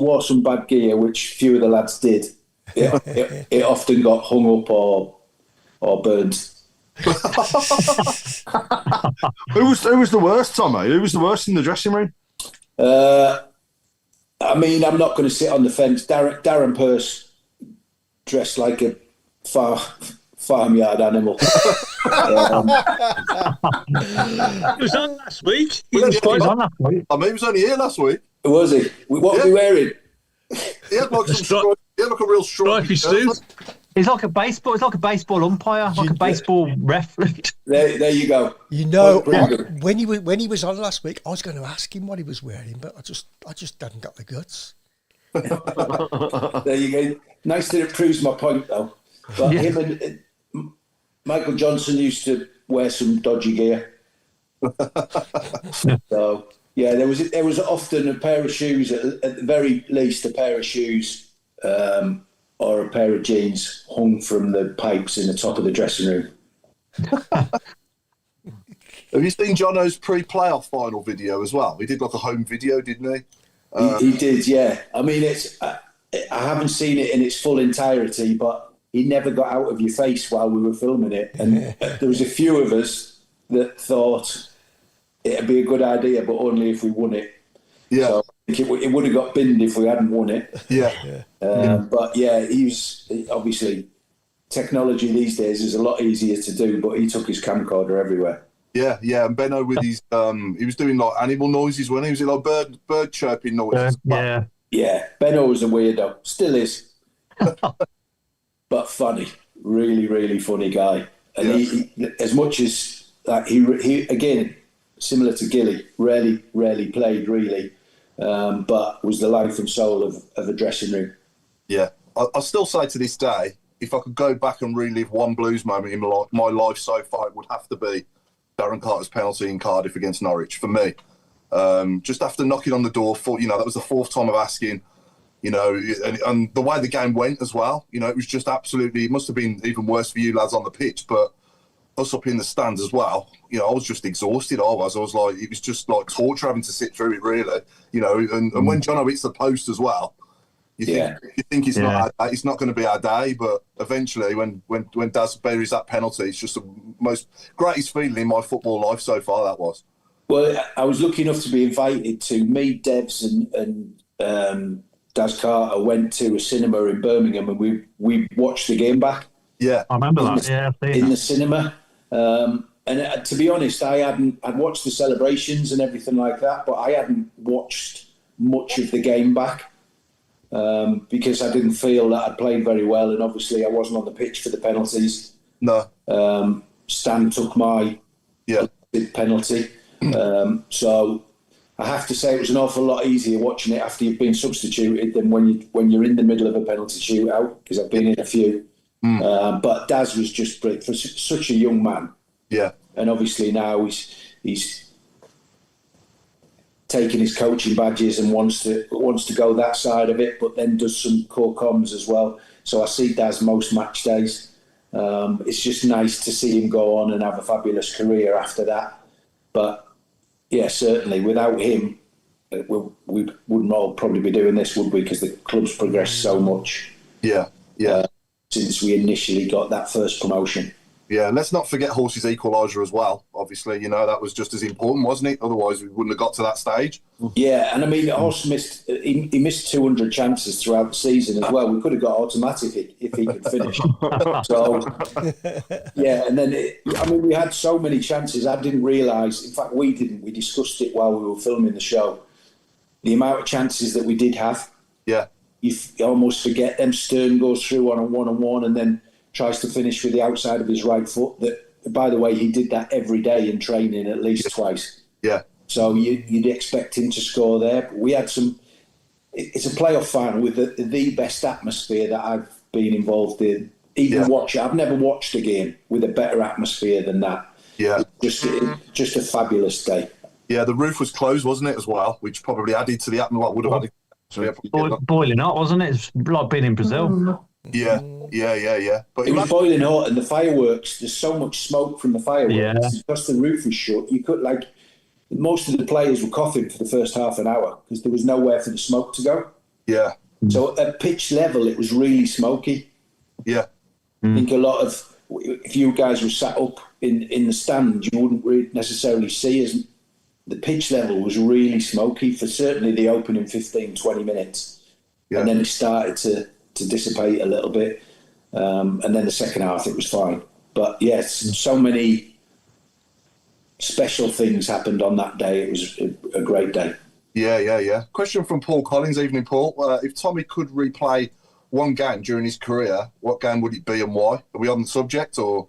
wore some bad gear, which few of the lads did, it often got hung up or burned. Who was the worst, Tommy? Who was the worst in the dressing room? I mean, I'm not going to sit on the fence. Darren Pearce dressed like a farmyard animal. He was on last week. He was on last week. I mean, he was only here last week. Was he? What was he wearing? He had like a real stripy suit. He's like a baseball. It's like a baseball umpire, like a baseball ref. There you go. When he was on last week, I was going to ask him what he was wearing, but I just hadn't got the guts. There you go. Nice that it proves my point, though. But him and Michael Johnson used to wear some dodgy gear. So yeah, there was often a pair of shoes, at the very least, a pair of shoes. Or a pair of jeans hung from the pipes in the top of the dressing room. Have you seen Jono's pre-playoff final video as well? He did like a home video, didn't he? He did, yeah. I mean, I haven't seen it in its full entirety, but he never got out of your face while we were filming it. And there was a few of us that thought it'd be a good idea, but only if we won it. Yeah. So it would have got binned if we hadn't won it. Yeah. But yeah, obviously technology these days is a lot easier to do, but he took his camcorder everywhere. Yeah. And Benno with his he was doing like animal noises when he was like bird chirping noises. Yeah. Benno was a weirdo, still is, but funny, really, really funny guy. And he as much as he again, similar to Gilly, rarely played really. But was the life and soul of a dressing room. Yeah, I still say to this day, if I could go back and relive one Blues moment in my life so far, it would have to be Darren Carter's penalty in Cardiff against Norwich for me. Just after knocking on the door, that was the fourth time of asking, and the way the game went as well. It was just absolutely. It must have been even worse for you lads on the pitch, but us up in the stands as well. I was just exhausted. I was like, it was just like torture having to sit through it, really. And when Jono hits the post as well, you think it's not going to be our day, but eventually, when Daz buries that penalty, it's just the most greatest feeling in my football life so far. That was. Well, I was lucky enough to be invited to meet Devs and Daz Carter went to a cinema in Birmingham, and we watched the game back. Yeah, I remember that. In the cinema. And to be honest, I'd watched the celebrations and everything like that, but I hadn't watched much of the game back because I didn't feel that I'd played very well, and obviously I wasn't on the pitch for the penalties. No. Stan took my penalty. So I have to say it was an awful lot easier watching it after you've been substituted than when you're in the middle of a penalty shootout, because I've been in a few. But Daz was just great for such a young man. Yeah, and obviously now he's taking his coaching badges and wants to go that side of it, but then does some core comms as well. So I see Daz most match days. It's just nice to see him go on and have a fabulous career after that. But yeah, certainly without him, we wouldn't all probably be doing this, would we? Because the club's progressed so much. Yeah. Since we initially got that first promotion. Yeah, and let's not forget Horse's equaliser as well. Obviously, that was just as important, wasn't it? Otherwise, we wouldn't have got to that stage. Yeah, and I mean, Horse he missed 200 chances throughout the season as well. We could have got automatic if he could finish. So, yeah, and then we had so many chances. I didn't realise. In fact, we didn't. We discussed it while we were filming the show. The amount of chances that we did have. Yeah, you almost forget them. Stern goes through on a one-on-one and then tries to finish with the outside of his right foot. That, by the way, he did that every day in training at least twice. Yeah. So you'd expect him to score there. But we had some. It's a playoff final with the best atmosphere that I've been involved in. I've never watched a game with a better atmosphere than that. Yeah. Just a fabulous day. Yeah, the roof was closed, wasn't it, as well, which probably added to the atmosphere. Would have added. Boiling hot, wasn't it? It's like being in Brazil. Yeah. But it was boiling hot, and the fireworks. There's so much smoke from the fireworks. Yeah. Because the roof was shut, you could most of the players were coughing for the first half an hour because there was nowhere for the smoke to go. Yeah. So at pitch level, it was really smoky. Yeah. I think a lot of, if you guys were sat up in the stand, you wouldn't really necessarily see as the pitch level was really smoky for certainly the opening 15, 20 minutes. Yeah. And then it started to dissipate a little bit. And then the second half, it was fine. But yes, so many special things happened on that day. It was a great day. Yeah. Question from Paul Collins. Evening, Paul. If Tommy could replay one game during his career, what game would it be and why? Are we on the subject or?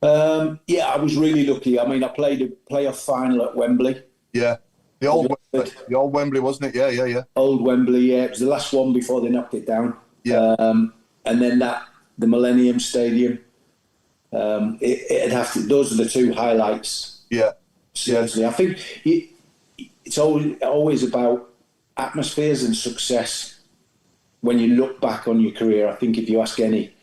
Yeah, I was really lucky. I mean, I played a playoff final at Wembley. Yeah. The old Wembley, wasn't it? Yeah. Old Wembley, yeah. It was the last one before they knocked it down. Yeah. And then the Millennium Stadium. It'd have to. Those are the two highlights. Yeah. Seriously, I think it's always about atmospheres and success. When you look back on your career, I think if you ask any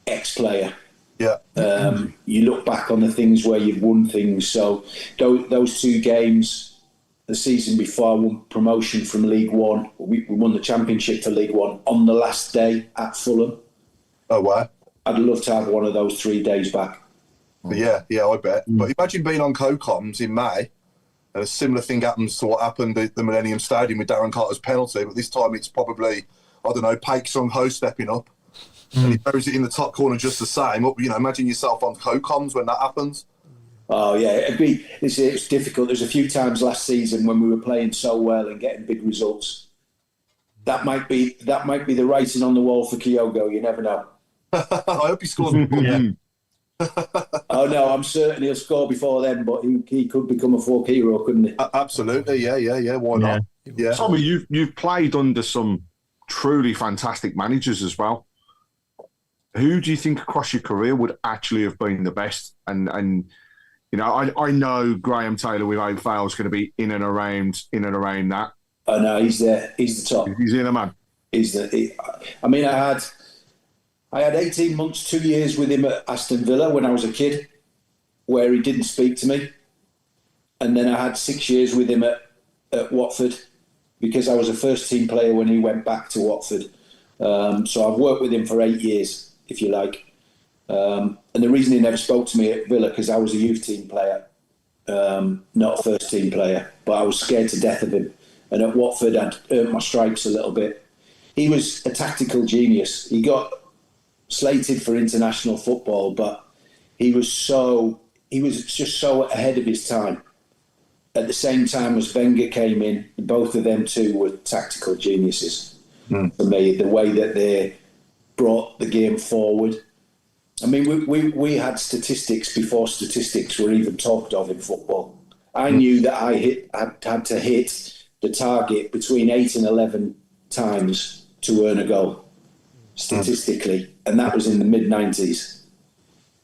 ex-player, you look back on the things where you've won things. So those two games, the season before, I won promotion from League One. We won the championship for League One on the last day at Fulham. Oh wow! I'd love to have one of those 3 days back. Yeah, I bet. But imagine being on co-coms in May, and a similar thing happens to what happened at the Millennium Stadium with Darren Carter's penalty. But this time it's probably, I don't know, Paik Sung-ho stepping up. And he throws it in the top corner just the same. Imagine yourself on co-coms when that happens. Oh yeah, it's difficult. There's a few times last season when we were playing so well and getting big results. That might be the writing on the wall for Kyogo. You never know. I hope he scores. Oh no, I'm certain he'll score before then. But he could become a folk hero, couldn't he? Absolutely, yeah. Why not? Yeah. Tommy, you've played under some truly fantastic managers as well. Who do you think across your career would actually have been the best? And I know Graham Taylor without fail is going to be in and around that. Oh no, he's there. He's the top. He's in a man. I had 18 months, 2 years with him at Aston Villa when I was a kid, where he didn't speak to me. And then I had 6 years with him at Watford because I was a first team player when he went back to Watford. So I've worked with him for 8 years, if you like. And the reason he never spoke to me at Villa, because I was a youth team player, not a first team player, but I was scared to death of him. And at Watford, I'd earned my stripes a little bit. He was a tactical genius. He got slated for international football, but he was just so ahead of his time. At the same time as Wenger came in, both of them two were tactical geniuses for me. The way that they brought the game forward. I mean, we had statistics before statistics were even talked of in football. I knew that I had to hit the target between 8 and 11 times to earn a goal, statistically, and that was in the mid-90s.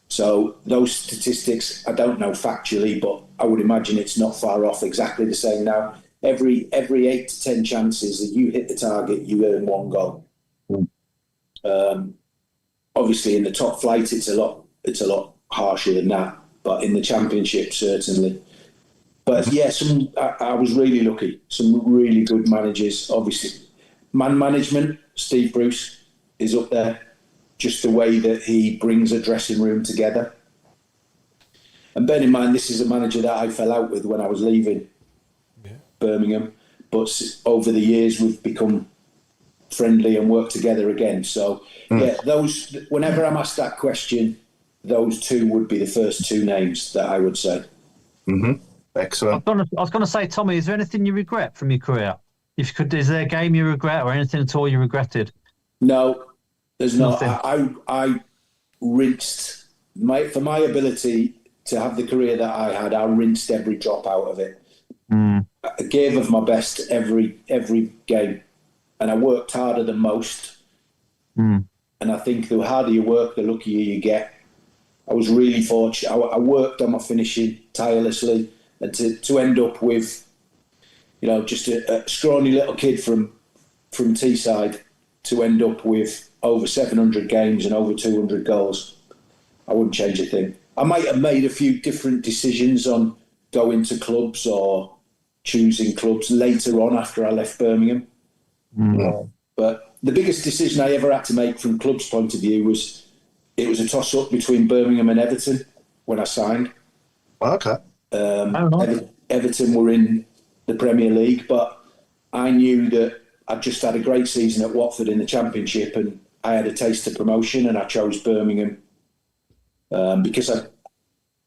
So those statistics, I don't know factually, but I would imagine it's not far off exactly the same now. Every 8 to 10 chances that you hit the target, you earn 1 goal. Obviously, in the top flight, it's a lot harsher than that, but in the Championship, certainly. But yeah, I was really lucky. Some really good managers, obviously. Man management, Steve Bruce is up there. just the way that he brings a dressing room together. And bear in mind, this is a manager that I fell out with when I was leaving Birmingham. But over the years, we've become friendly and worked together again. So, those. Whenever I'm asked that question, those two would be the first two names that I would say. Mm-hmm. Excellent. I was going to say, Tommy, is there anything you regret from your career? If you could, is there a game you regret or anything at all you regretted? No, there's not. Nothing. I rinsed for my ability to have the career that I had. I rinsed every drop out of it. I gave of my best every game, and I worked harder than most. And I think the harder you work, the luckier you get. I was really fortunate. I worked on my finishing tirelessly, and to end up with, just a scrawny little kid from Teesside, to end up with over 700 games and over 200 goals, I wouldn't change a thing. I might have made a few different decisions on going to clubs or choosing clubs later on after I left Birmingham. But the biggest decision I ever had to make from club's point of view was it was a toss-up between Birmingham and Everton when I signed. Okay. Everton were in the Premier League, but I knew that I'd just had a great season at Watford in the Championship, and I had a taste of promotion, and I chose Birmingham because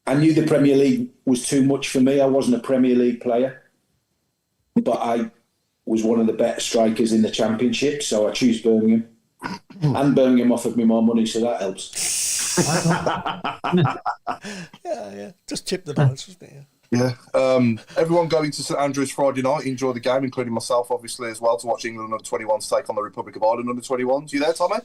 I knew the Premier League was too much for me. I wasn't a Premier League player, but I was one of the better strikers in the Championship, so I chose Birmingham. And Birmingham offered me more money, so that helps. Yeah. Just tip the balance, wasn't it? Yeah. Everyone going to St Andrews Friday night. Enjoy the game, including myself, obviously, as well, to watch England under-21s take on the Republic of Ireland under-21s. You there, Tommy?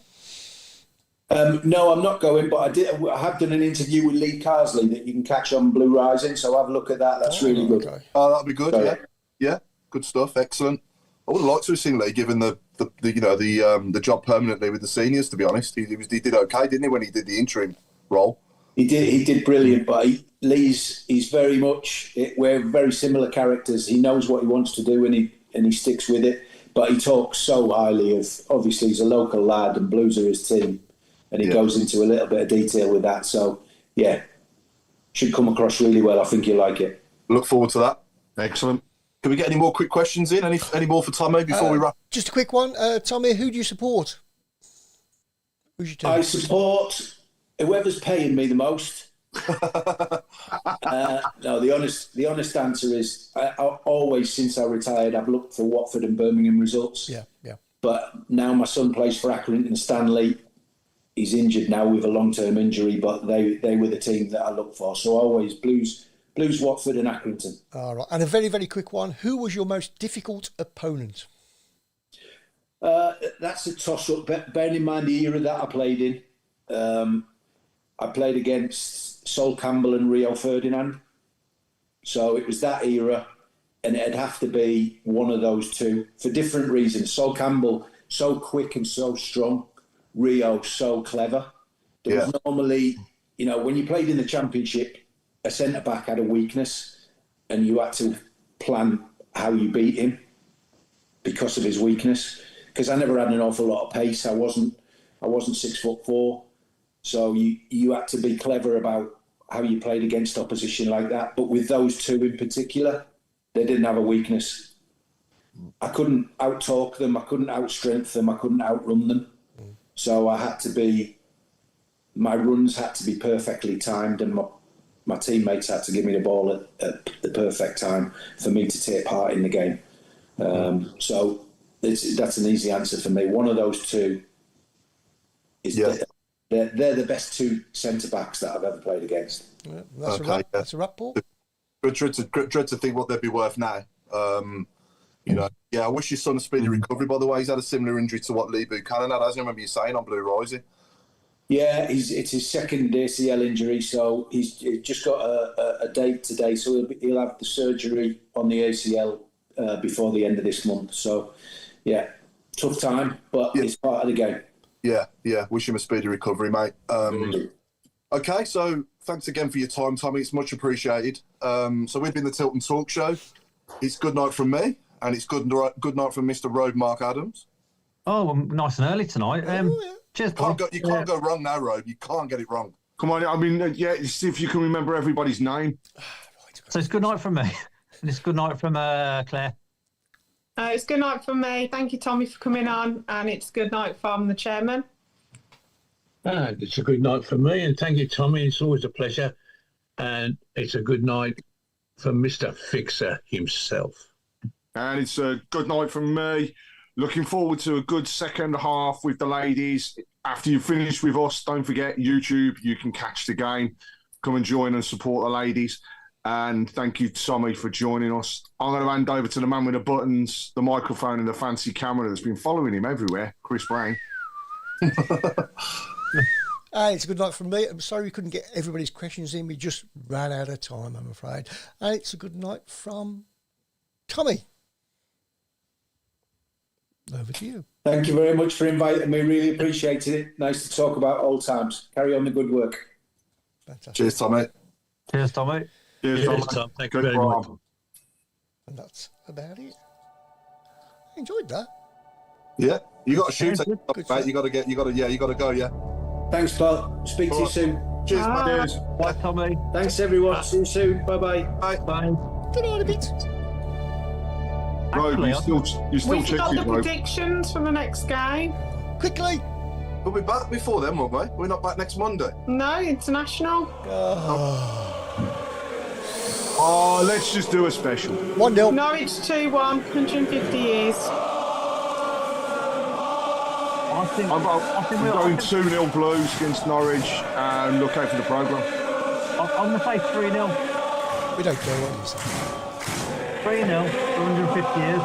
No, I'm not going, but I have done an interview with Lee Carsley that you can catch on Blue Rising, so have a look at that. That's really good. Okay. Oh, that'd be good. So, Yeah. Good stuff. Excellent. I would have liked to have seen Lee given the job permanently with the seniors. To be honest, he did okay, didn't he, when he did the interim role? He did brilliant. But he's very much. We're very similar characters. He knows what he wants to do, and he sticks with it. But he talks so highly of. Obviously, he's a local lad, and Blues are his team, and he goes into a little bit of detail with that. So should come across really well. I think you'll like it. Look forward to that. Excellent. Can we get any more quick questions in? Any more for Tommy before we wrap? Just a quick one. Tommy, who do you support? Who's your team? I support whoever's paying me the most. No, the honest answer is I always, since I retired, I've looked for Watford and Birmingham results. Yeah. But now my son plays for Accrington Stanley. He's injured now with a long-term injury, but they were the team that I looked for. So always Blues, Watford and Accrington. All right. And a very, very quick one. Who was your most difficult opponent? That's a toss-up. Bearing in mind the era that I played in. I played against Sol Campbell and Rio Ferdinand. So it was that era, and it'd have to be one of those two for different reasons. Sol Campbell, so quick and so strong. Rio, so clever. There was normally, when you played in the Championship, a centre-back had a weakness, and you had to plan how you beat him because of his weakness. Because I never had an awful lot of pace. I wasn't 6'4", so you had to be clever about how you played against opposition like that. But with those two in particular, they didn't have a weakness. I couldn't out-talk them. I couldn't out-strength them. I couldn't outrun them. So my runs had to be perfectly timed, and my teammates had to give me the ball at the perfect time for me to take part in the game. So that's an easy answer for me. One of those two is they're the best two centre-backs that I've ever played against. Yeah, that's a wrap. That's a wrap, Paul. Dread to think what they'd be worth now. I wish your son a speedy recovery, by the way. He's had a similar injury to what Lee Buchanan had, hasn't he? I remember you saying on Blue Rising. Yeah, it's his second ACL injury, so he's just got a date today, so he'll have the surgery on the ACL before the end of this month. So, tough time, but it's part of the game. Yeah. Wish him a speedy recovery, mate. Okay, so thanks again for your time, Tommy. It's much appreciated. So we've been the Tilton Talk Show. It's good night from me, and it's good night from Mr. Road Mark Adams. Oh, well, nice and early tonight. Cheers, Paul. You can't go wrong now, Rob. You can't get it wrong. Come on, I mean, see if you can remember everybody's name. So it's good night from me. And it's good night from Claire. It's good night from me. Thank you, Tommy, for coming on. And it's good night from the chairman. It's a good night for me, and thank you, Tommy. It's always a pleasure. And it's a good night from Mr. Fixer himself. And it's a good night from me. Looking forward to a good second half with the ladies. After you finish with us, don't forget YouTube. You can catch the game. Come and join and support the ladies. And thank you, Tommy, for joining us. I'm going to hand over to the man with the buttons, the microphone, and the fancy camera that's been following him everywhere, Chris Brown. It's a good night from me. I'm sorry we couldn't get everybody's questions in. We just ran out of time, I'm afraid. And it's a good night from Tommy. Over to you. Thank you very much for inviting me. Really appreciated it. Nice to talk about old times. Carry on the good work. Fantastic. Cheers, Tommy. Cheers, Tommy. Cheers, Tom. Thank you very much. And that's about it. I enjoyed that. Yeah, you got to shoot. Good You got to go. Yeah. Thanks, Paul. Speak to you soon. Cheers, mate. Cheers. Bye, Tommy. Thanks, everyone. See you soon. Bye-bye. Bye. Good night a bit. Rob, you still We've got check the it, Rob. predictions for the next game. Quickly. We'll be back before then, won't we? We're not back next Monday. No, international. Oh, let's just do a special. 1-0. Norwich 2-1, 150 years. I'm going 2-0 Blues against Norwich and look out for the programme. I'm going to say 3-0. We don't care what you say. 3-0 for 150 years.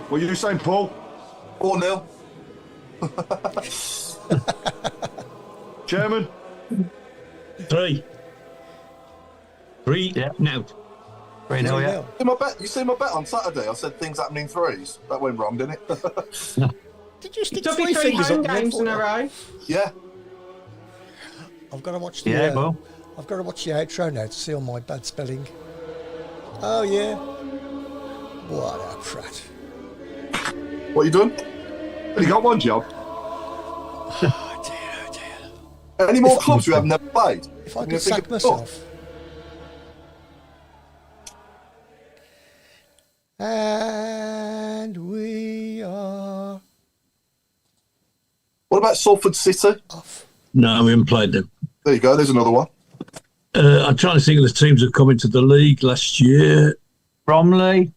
What are you saying, Paul? 4-0. Chairman? 3. Yeah. Now. 3-0, yeah. You see my bet on Saturday? I said things happen in threes. That went wrong, didn't it? Did you stick There'll 3 be 3 fingers home up there games for in a you? row. Yeah. I've got to watch the Yeah, well. I've got to watch the outro now to see all my bad spelling. Oh yeah. What a prat. What are you doing? Only got one job. Oh dear. Any more clubs we have never played? If I I'm could gonna think sack of- myself. And we are What about Salford City? off. No, we haven't played them. There you go. There's another one. I'm trying to think of the teams that come into the league last year. Bromley.